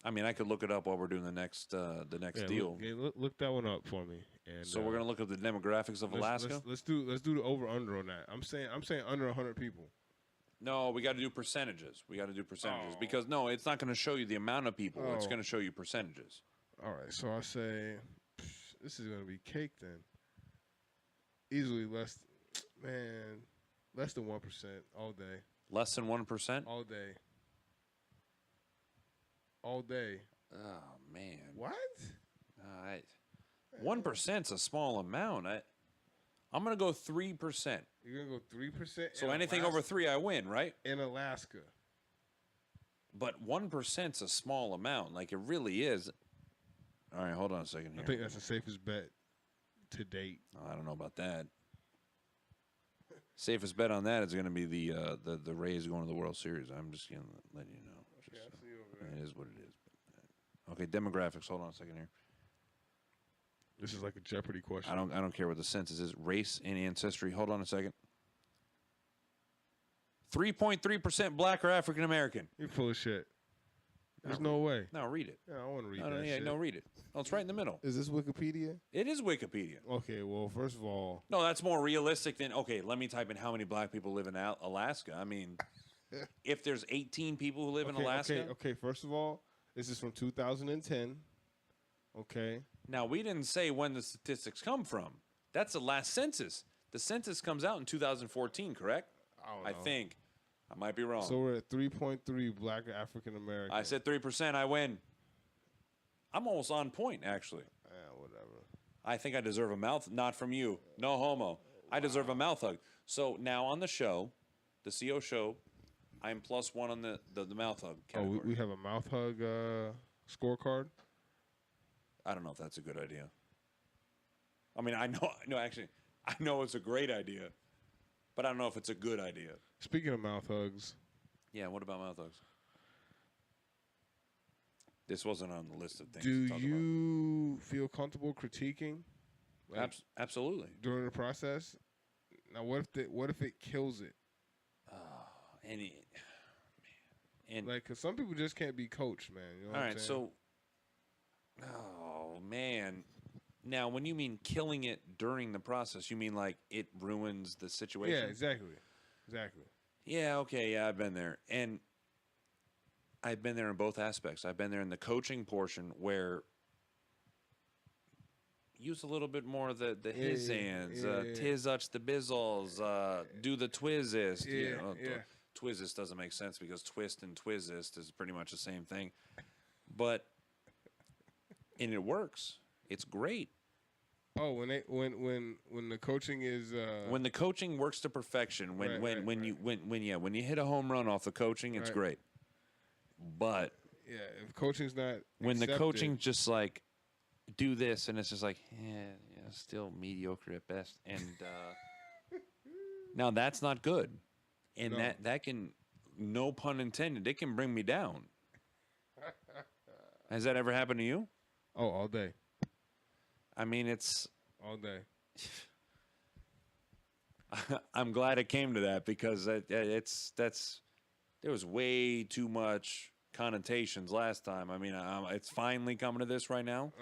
I mean, I could look it up while we're doing the next deal. Look that one up for me. And so we're gonna look at the demographics of Alaska. Let's do the over under on that. I'm saying under 100 people. No, we got to do percentages. Because no, it's not going to show you the amount of people. It's going to show you percentages. All right, so I say this is going to be cake then. Easily less than 1% all day. Less than 1%? All day. All day. Oh man. What? 1%'s a small amount. I'm gonna go 3%. You're gonna go 3%. So anything over 3, I win, right? In Alaska. But 1%'s a small amount. Like it really is. All right, hold on a second here. I think that's the safest bet to date. I don't know about that. Safest bet on that is going to be the Rays going to the World Series. I'm just going to let you know. Okay, I see over there. It is what it is. Okay, demographics. Hold on a second here. This is like a Jeopardy question. I don't care what the census is. Race and ancestry. Hold on a second. 3.3% black or African American. You're full of shit. There's no way. No, read it. Yeah, I want to read that shit. No, read it. Oh, it's right in the middle. Is this Wikipedia? It is Wikipedia. Okay, well, first of all... No, that's more realistic than, okay, let me type in how many black people live in Alaska. I mean, if there's 18 people who live in Alaska... Okay, first of all, this is from 2010. Okay. Now, we didn't say when the statistics come from. That's the last census. The census comes out in 2014, correct? I think. I might be wrong. So we're at 3.3 black African American. I said 3%. I win. I'm almost on point, actually. I think I deserve a mouth, not from you. No homo. I deserve a mouth hug. So now on the show, the CO show, I'm +1 on the mouth hug category. Oh, we have a mouth hug scorecard? I don't know if that's a good idea. I mean, I know it's a great idea, but I don't know if it's a good idea. Speaking of mouth hugs. Yeah, what about mouth hugs? This wasn't on the list of things Do to talk you feel comfortable critiquing? about. Absolutely. During the process? Now, what if it kills it? And Like, because some people just can't be coached, man. You know what all I'm right, saying? so, oh man. Now, when you mean killing it during the process, you mean like it ruins the situation? Yeah, exactly. Yeah, okay, yeah, I've been there. And I've been there in both aspects. I've been there in the coaching portion where use a little bit more of the his hands, tis uch the bizzles, do the twizzist. Twizzist doesn't make sense because twist and twizzist is pretty much the same thing. But and it works. It's great. Oh, when the coaching is when the coaching works to perfection, when you hit a home run off the coaching, it's great. But yeah, if coaching's not when accepted, the coaching's just like do this and it's just like still mediocre at best, and now that's not good, and No. that can, no pun intended, it can bring me down. Has that ever happened to you? Oh, all day. I mean, it's all day. I'm glad it came to that because there was way too much connotations last time. I mean, it's finally coming to this right now,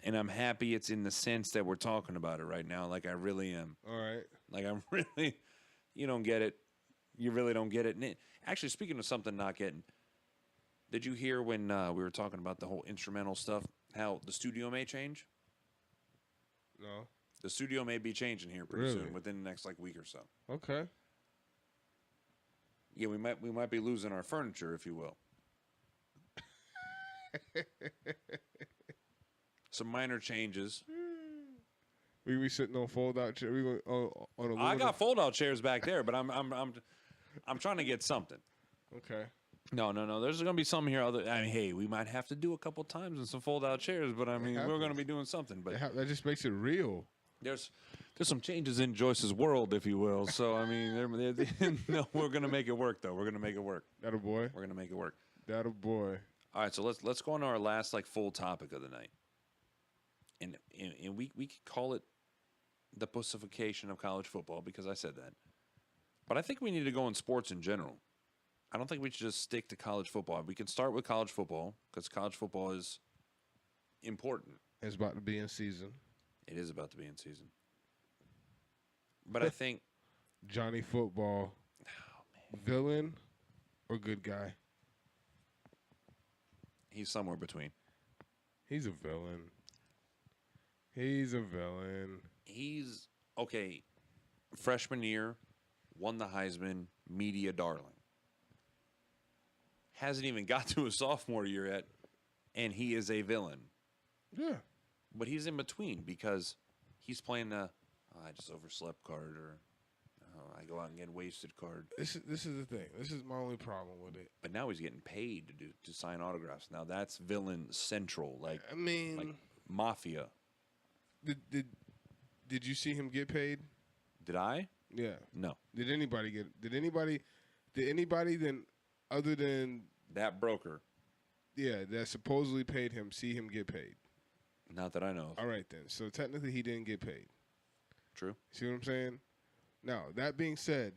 and I'm happy it's in the sense that we're talking about it right now. Like I really am. All right. Like I'm really, you don't get it. You really don't get it. And actually, speaking of something not getting, did you hear when we were talking about the whole instrumental stuff, how the studio may change? No. The studio may be changing here pretty soon, within the next week or so. Okay. Yeah, we might be losing our furniture, if you will. Some minor changes. We be sitting on fold out chair. We go on a. I got fold out chairs back there, but I'm trying to get something. Okay. No. There's gonna be some here. Hey, we might have to do a couple times in some fold out chairs, but I mean, we're gonna be doing something. But that just makes it real. There's some changes in Joyce's world, if you will. So I mean, no, we're gonna make it work, though. We're gonna make it work. That a boy. We're gonna make it work. That a boy. All right, so let's go on to our last full topic of the night, and we could call it the pussification of college football because I said that, but I think we need to go in sports in general. I don't think we should just stick to college football. We can start with college football because college football is important. It's about to be in season. It is about to be in season. But I think Johnny Football, villain or good guy? He's somewhere between. He's a villain. He's a villain. He's, okay, freshman year, won the Heisman, media darling. Hasn't even got to a sophomore year yet, and he is a villain. Yeah. But he's in between because he's playing the I just overslept card or I go out and get wasted card. This is the thing. This is my only problem with it. But now he's getting paid to sign autographs. Now that's villain central. Like mafia. Did you see him get paid? Did I? Yeah. No. Did anybody then other than that broker? Yeah, that supposedly paid him, see him get paid. Not that I know of. All right, then. So technically he didn't get paid. True. See what I'm saying? Now, that being said,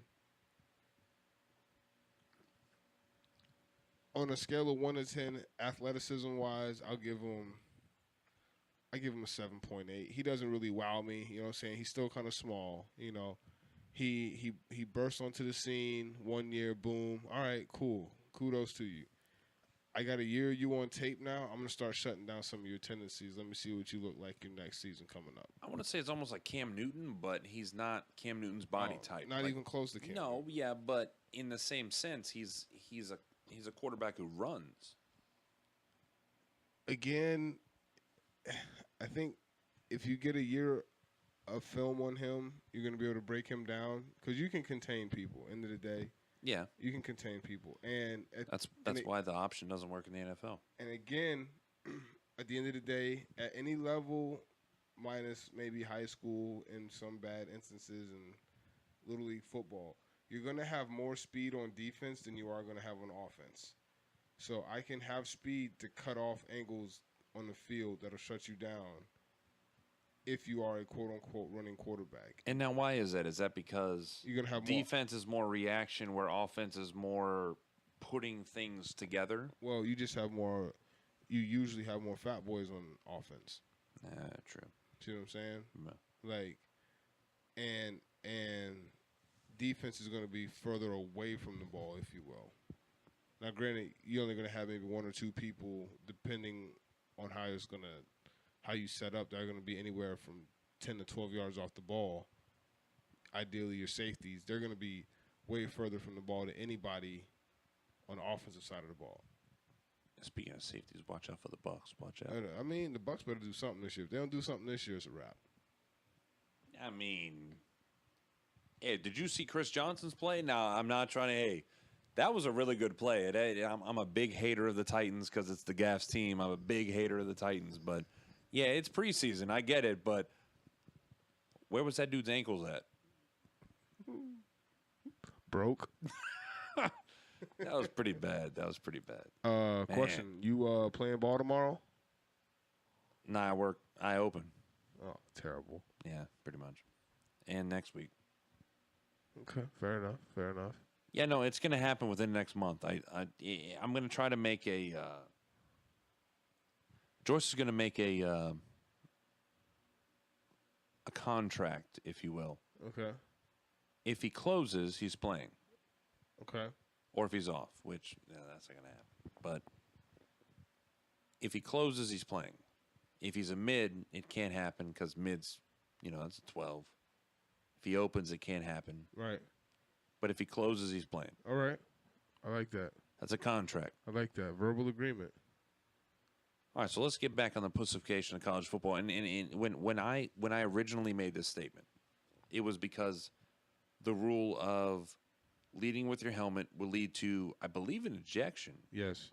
on a scale of 1 to 10, athleticism-wise, I give him a 7.8. He doesn't really wow me. You know what I'm saying? He's still kind of small. You know, he burst onto the scene 1 year, boom. All right, cool. Kudos to you. I got a year you on tape now. I'm going to start shutting down some of your tendencies. Let me see what you look like your next season coming up. I want to say it's almost like Cam Newton, but he's not Cam Newton's body type. Not even close to Cam. No, yeah, but in the same sense, he's a quarterback who runs. Again, I think if you get a year of film on him, you're going to be able to break him down because you can contain people. End of the day, Yeah, you can contain people, and that's why the option doesn't work in the NFL. And again, at the end of the day, at any level, minus maybe high school in some bad instances and Little League football, you're going to have more speed on defense than you are going to have on offense. So I can have speed to cut off angles on the field that'll shut you down if you are a quote-unquote running quarterback. And now why is that? Is that because you're gonna have defense is more reaction where offense is more putting things together? Well, you just have more – you usually have more fat boys on offense. True. See what I'm saying? Yeah. Like, and defense is going to be further away from the ball, if you will. Now, granted, you're only going to have maybe one or two people, depending on how you set up. They're going to be anywhere from 10 to 12 yards off the ball. Ideally, your safeties, they're going to be way further from the ball than anybody on the offensive side of the ball. Speaking of safeties, watch out for the Bucs. Watch out. I mean, the Bucs better do something this year. If they don't do something this year, it's a wrap. I mean, hey, did you see Chris Johnson's play? No, I'm not trying to. Hey, that was a really good play. I'm a big hater of the Titans because it's the GAF's team. I'm a big hater of the Titans. But, yeah, it's preseason. I get it. But where was that dude's ankles at? Broke. That was pretty bad. Question. You playing ball tomorrow? Nah, I open. Oh, terrible. Yeah, pretty much. And next week. Okay, fair enough. Yeah, no, it's going to happen within the next month. I'm going to try to make a Joyce is going to make a contract, if you will. Okay. If he closes, he's playing. Okay. Or if he's off, which that's not going to happen. But if he closes, he's playing. If he's a mid, it can't happen because mid's, that's a 12. If he opens, it can't happen. Right. But if he closes, he's playing. All right. I like that. That's a contract. I like that. Verbal agreement. All right, so let's get back on the pussification of college football. And when I originally made this statement, it was because the rule of leading with your helmet will lead to, I believe, an ejection. Yes.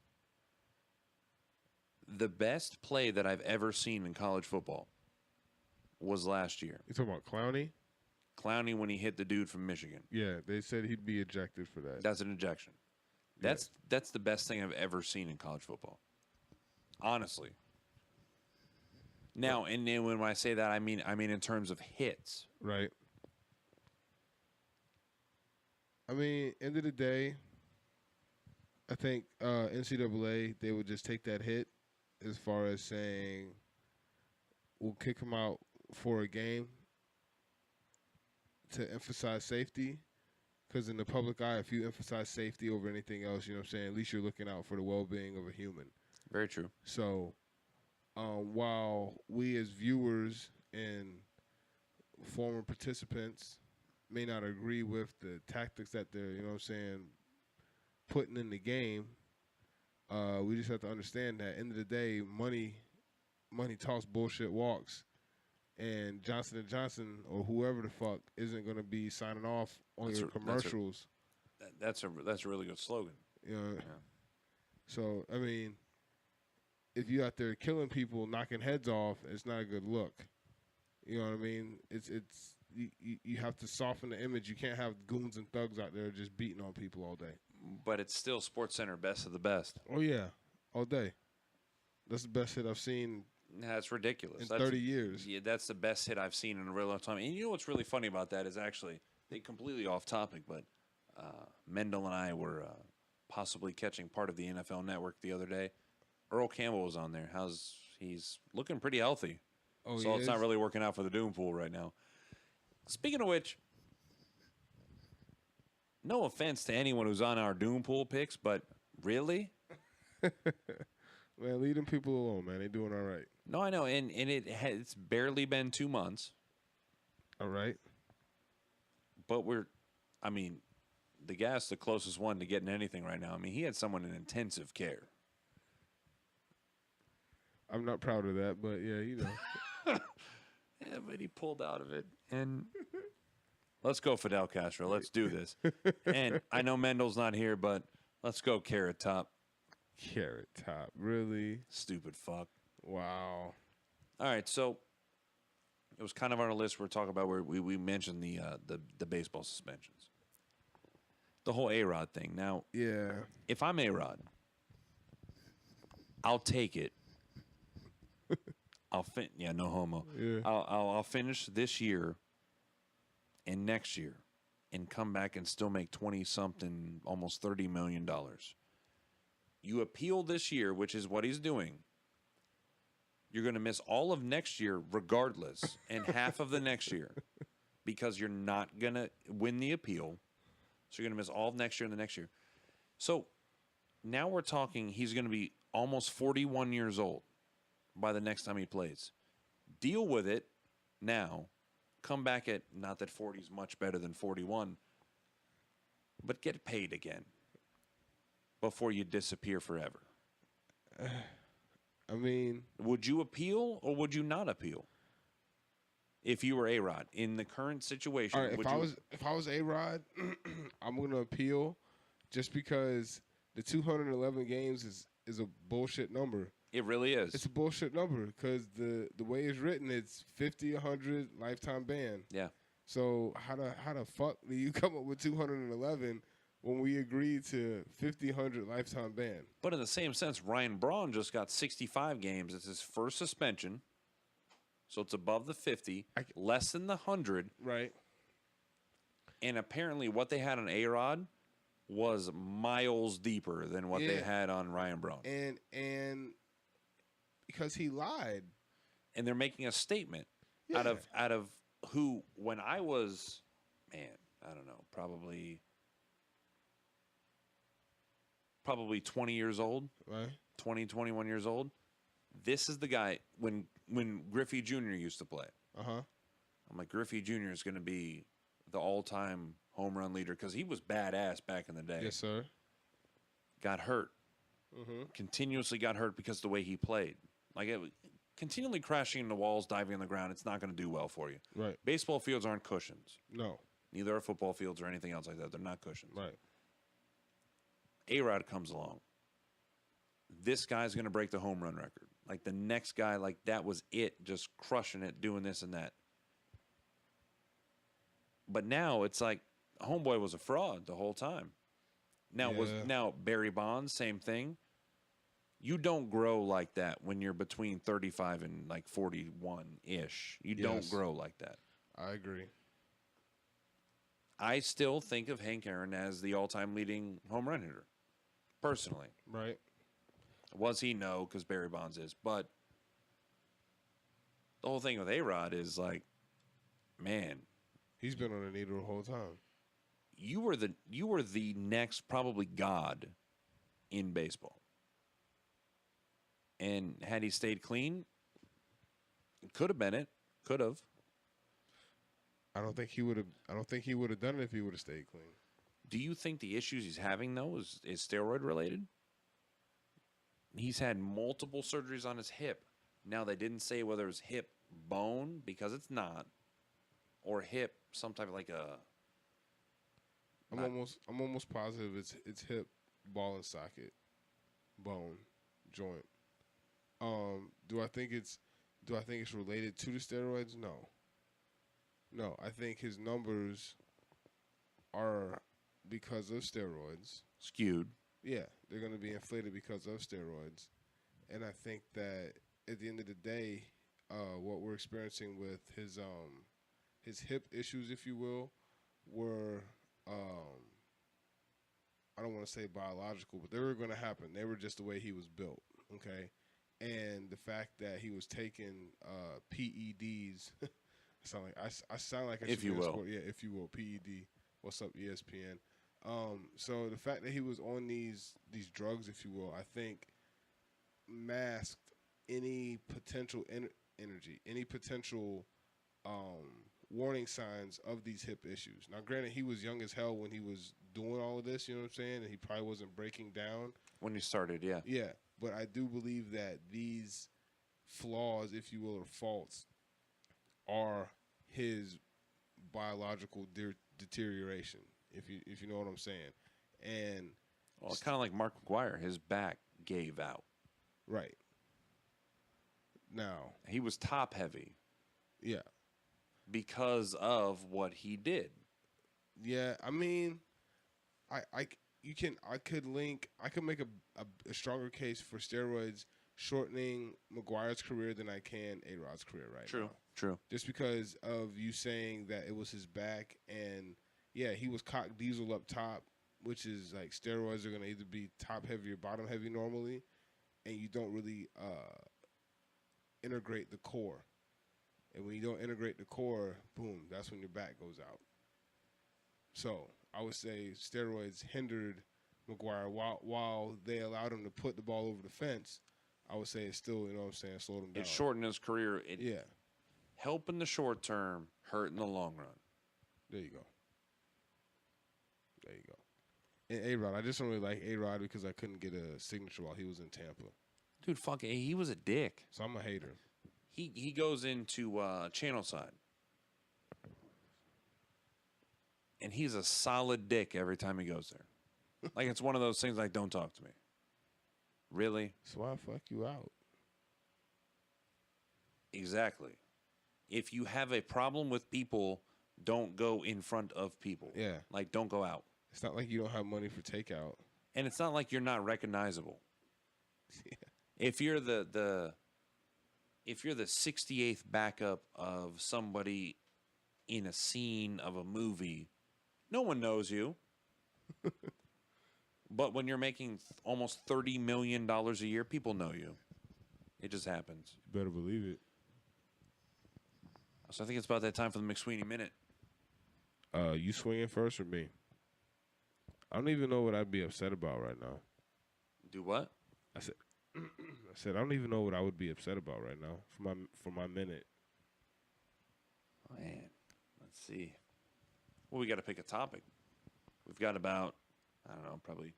The best play that I've ever seen in college football was last year. You talking about Clowney? Clowney when he hit the dude from Michigan. Yeah, they said he'd be ejected for that. That's an ejection. That's the best thing I've ever seen in college football. Honestly. Now, and then when I say that, I mean in terms of hits. Right. I mean, end of the day, I think NCAA, they would just take that hit as far as saying we'll kick him out for a game to emphasize safety. Because in the public eye, if you emphasize safety over anything else, you know what I'm saying, at least you're looking out for the well-being of a human. Very true. So while we as viewers and former participants may not agree with the tactics that they're, putting in the game, we just have to understand that end of the day, money talks, bullshit walks. And Johnson & Johnson or whoever the fuck isn't going to be signing off on your commercials. That's a really good slogan. Yeah. So, I mean, if you out there killing people, knocking heads off, it's not a good look. You know what I mean? You have to soften the image. You can't have goons and thugs out there just beating on people all day. But it's still SportsCenter best of the best. Oh, yeah. All day. That's the best hit I've seen. That's ridiculous. In 30 years. Yeah, that's the best hit I've seen in a real long time. And you know what's really funny about that is actually, they completely off topic, but Mendel and I were possibly catching part of the NFL Network the other day. Earl Campbell was on there. He's looking pretty healthy. Oh, so it's not really working out for the Doom Pool right now. Speaking of which, no offense to anyone who's on our Doom Pool picks, but really? Man, leave them people alone, man. They're doing all right. No, I know, and it's barely been 2 months. All right. But the guy's the closest one to getting anything right now. I mean, he had someone in intensive care. I'm not proud of that, but yeah, Yeah, but he pulled out of it. And let's go, Fidel Castro. Let's do this. And I know Mendel's not here, but let's go, Carrot Top. Carrot Top, really? Stupid fuck. Wow. All right, so it was kind of on our list. We're talking about where we mentioned the baseball suspensions, the whole A-Rod thing. Now, Yeah. if I'm A-Rod, I'll take it. No homo. Yeah. I'll finish this year and next year, and come back and still make 20-something, almost $30 million. You appeal this year, which is what he's doing. You're going to miss all of next year regardless, and half of the next year, because you're not going to win the appeal. So you're going to miss all of next year and the next year. So now we're talking he's going to be almost 41 years old by the next time he plays. Deal with it now. Come back at, not that 40 is much better than 41, but get paid again before you disappear forever. I mean, would you appeal or would you not appeal? If you were A-Rod in the current situation, all right, if I was A-Rod, I'm going to appeal just because the 211 games is a bullshit number. It really is. It's a bullshit number because the way it's written, it's 50, 100 lifetime ban. Yeah. So how the fuck do you come up with 211 when we agreed to 50, 100 lifetime ban? But in the same sense, Ryan Braun just got 65 games. It's his first suspension. So it's above the 50, less than the 100. Right. And apparently what they had on A-Rod was miles deeper than what they had on Ryan Braun. And because he lied. And they're making a statement out of who, when I was, I don't know, probably 20 years old, right? 20, 21 years old. This is the guy, when Griffey Jr. used to play. Uh-huh. I'm like, Griffey Jr. is going to be the all-time home run leader because he was badass back in the day. Yes, sir. Got hurt. Mm-hmm. Continuously got hurt because of the way he played. Like, continually crashing into walls, diving on the ground, it's not going to do well for you. Right. Baseball fields aren't cushions. No. Neither are football fields or anything else like that. They're not cushions. Right. A-Rod comes along. This guy's going to break the home run record. Like, the next guy, like, that was it, just crushing it, doing this and that. But now it's like, homeboy was a fraud the whole time. Now Barry Bonds, same thing. You don't grow like that when you're between 35 and like 41-ish. You don't grow like that. I agree. I still think of Hank Aaron as the all-time leading home run hitter, personally. Right. Was he? No, because Barry Bonds is. But the whole thing with A-Rod is like, man, he's been on the needle the whole time. You were the next probably god in baseball. And had he stayed clean, could have been it. Could have. I don't think he would have done it if he would have stayed clean. Do you think the issues he's having though is steroid related? He's had multiple surgeries on his hip. Now they didn't say whether it was hip bone, because it's not, or hip some type of like a. I'm almost positive it's hip, ball and socket, bone, joint. Do I think it's related to the steroids? No. I think his numbers are because of steroids. Skewed. Yeah, they're going to be inflated because of steroids. And I think that at the end of the day, what we're experiencing with his hip issues, if you will, were I don't want to say biological, but they were going to happen. They were just the way he was built, okay? And the fact that he was taking PEDs, I sound like I if you will, sport. Yeah, if you will, PED. What's up, ESPN? So the fact that he was on these drugs, if you will, I think masked any potential energy, any potential warning signs of these hip issues. Now, granted, he was young as hell when he was doing all of this, you know what I'm saying? And he probably wasn't breaking down. When he started, yeah. Yeah, but I do believe that these flaws, if you will, or faults, are his biological deterioration, if you know what I'm saying. And Well, it's kind of like Mark McGuire. His back gave out. right now, He was top heavy yeah, because of what he did. yeah. I mean, I could make a stronger case for steroids shortening McGuire's career than I can A-Rod's career right now. True. Just because of you saying that it was his back, and yeah, he was cock diesel up top, which is like steroids are going to either be top heavy or bottom heavy normally, and you don't really integrate the core. And when you don't integrate the core, boom, that's when your back goes out. So I would say steroids hindered McGuire while they allowed him to put the ball over the fence. I would say it's still, you know what I'm saying, slowed him down. It shortened his career. It yeah. help in the short term, hurt in the long run. There you go. There you go. And A-Rod, I just don't really like A-Rod because I couldn't get a signature while he was in Tampa. Dude, fuck, he was a dick. So I'm a hater. He goes into channel side. And he's a solid dick every time he goes there. Like, it's one of those things like, don't talk to me. Really? So why fuck you out? Exactly. If you have a problem with people, don't go in front of people. Yeah. Like, don't go out. It's not like you don't have money for takeout. And it's not like you're not recognizable. Yeah. If you're the 68th backup of somebody in a scene of a movie, no one knows you. But when you're making almost $30 million a year, people know you. It just happens. You better believe it. So I think it's about that time for the McSweeney Minute. You swinging first or me? I don't even know what I'd be upset about right now. Do what? I said I don't even know what I would be upset about right now for my minute. Man, let's see. Well, we got to pick a topic. We've got about, I don't know, probably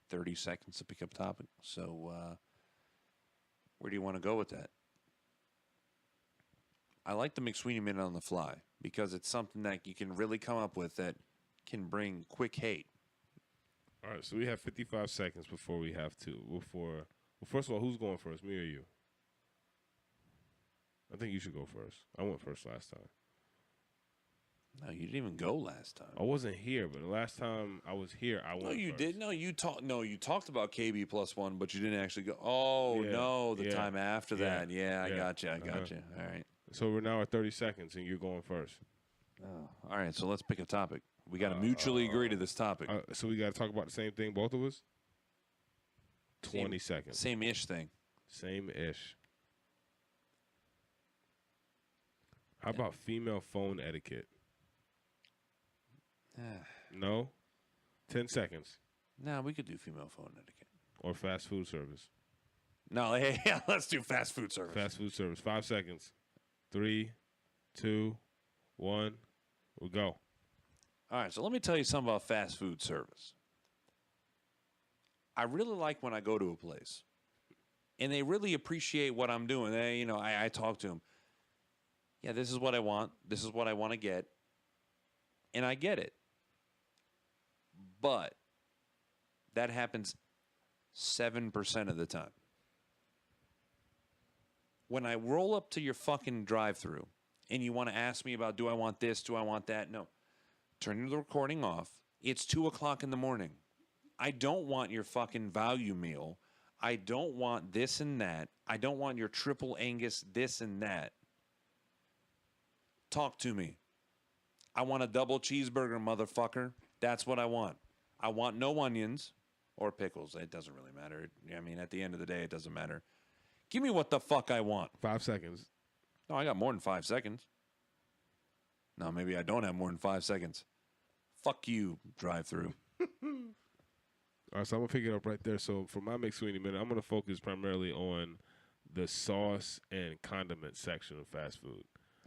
30 seconds to pick up a topic. So where do you want to go with that? I like the McSweeney Minute on the fly because it's something that you can really come up with that can bring quick hate. All right, so we have 55 seconds before we have to. Well, first of all, who's going first, me or you? I think you should go first. I went first last time. No, you didn't even go last time. I wasn't here, but the last time I was here, I went No, you first. did. No, you talked about KB +1, but you didn't actually go. Oh, Yeah, no, the yeah, time after yeah, that. Yeah, I yeah, got you. I got you. All right. So we're now at 30 seconds, and you're going first. Oh, all right, so let's pick a topic. We got to mutually agree to this topic. So we got to talk about the same thing, both of us? 20 seconds. Same-ish thing. Same-ish. How about female phone etiquette? No? 10 seconds. No, we could do female phone etiquette. Or fast food service. No, yeah, let's do fast food service. Fast food service. 5 seconds. 3, 2, 1. We'll go. All right, so let me tell you something about fast food service. I really like when I go to a place, and they really appreciate what I'm doing. I talk to them. Yeah, this is what I want. This is what I want to get, and I get it. But that happens 7% of the time. When I roll up to your fucking drive-thru, and you want to ask me about, do I want this, do I want that? No. Turn the recording off. It's 2 o'clock in the morning. I don't want your fucking value meal. I don't want this and that. I don't want your triple Angus this and that. Talk to me. I want a double cheeseburger, motherfucker. That's what I want. I want no onions or pickles. It doesn't really matter. I mean, at the end of the day, it doesn't matter. Give me what the fuck I want. 5 seconds. No, I got more than 5 seconds. No, maybe I don't have more than 5 seconds. Fuck you, drive-through. All right, so I'm going to pick it up right there. So for my McSweeney Minute, I'm going to focus primarily on the sauce and condiment section of fast food.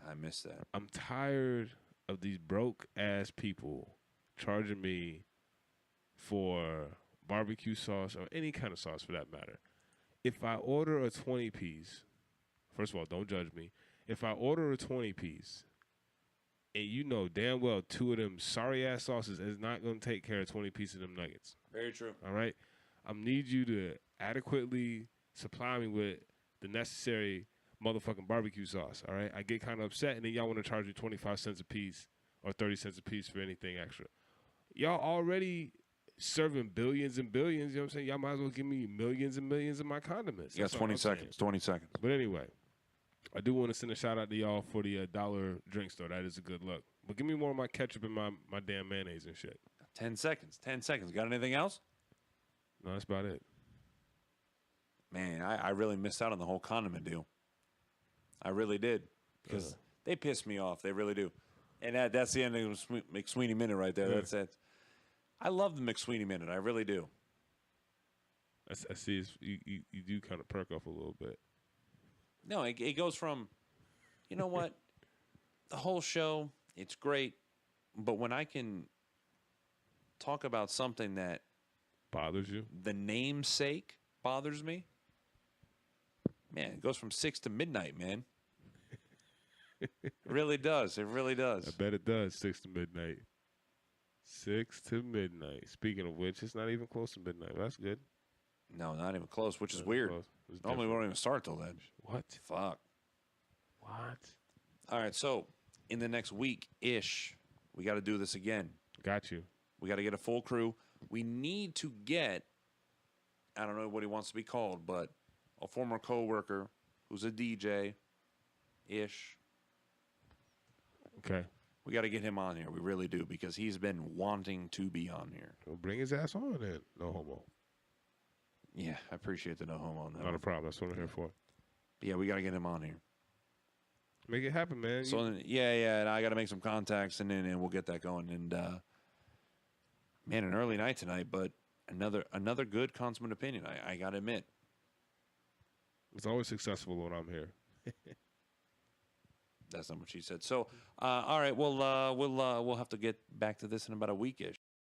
I missed that. I'm tired of these broke-ass people charging me for barbecue sauce or any kind of sauce for that matter. If I order a 20-piece, first of all, don't judge me. If I order a 20-piece, and you know damn well 2 of them sorry-ass sauces is not going to take care of 20 pieces of them nuggets. Very true. All right? I need you to adequately supply me with the necessary motherfucking barbecue sauce, all right? I get kind of upset, and then y'all want to charge me 25 cents a piece or 30 cents a piece for anything extra. Y'all already serving billions and billions, you know what I'm saying? Y'all might as well give me millions and millions of my condiments. You got 20 seconds, 20 seconds. But anyway, I do want to send a shout out to y'all for the dollar drink store. That is a good look. But give me more of my ketchup and my damn mayonnaise and shit. 10 seconds, 10 seconds. Got anything else? No, that's about it. Man, I really missed out on the whole condiment deal. I really did. Because they pissed me off. They really do. And that's the end of the McSweeney Minute right there. That's it. I love the McSweeney Minute. I really do. I see you do kind of perk up a little bit. No, it goes from, you know what? The whole show, it's great. But when I can talk about something that bothers you, the namesake bothers me, man, it goes from 6 to midnight, man. It really does. It really does. I bet it does. 6 to midnight. 6 to midnight. Speaking of which, it's not even close to midnight. That's good. No, not even close, which is weird. Normally we don't even start till then. What? Fuck. What? All right, so in the next week-ish, we got to do this again. Got you. We got to get a full crew. We need to get, I don't know what he wants to be called, but a former coworker who's a DJ-ish. Okay. We got to get him on here. We really do, because he's been wanting to be on here. Well, bring his ass on then. No homo. Yeah, I appreciate the no homo on that. Not a problem. That's what I'm here for. But yeah, we got to get him on here. Make it happen, man. So yeah, and I got to make some contacts, and then we'll get that going. And man, an early night tonight, but another good consummate opinion. I got to admit, it's always successful when I'm here. That's not what she said. So, all right, we'll have to get back to this in about a weekish.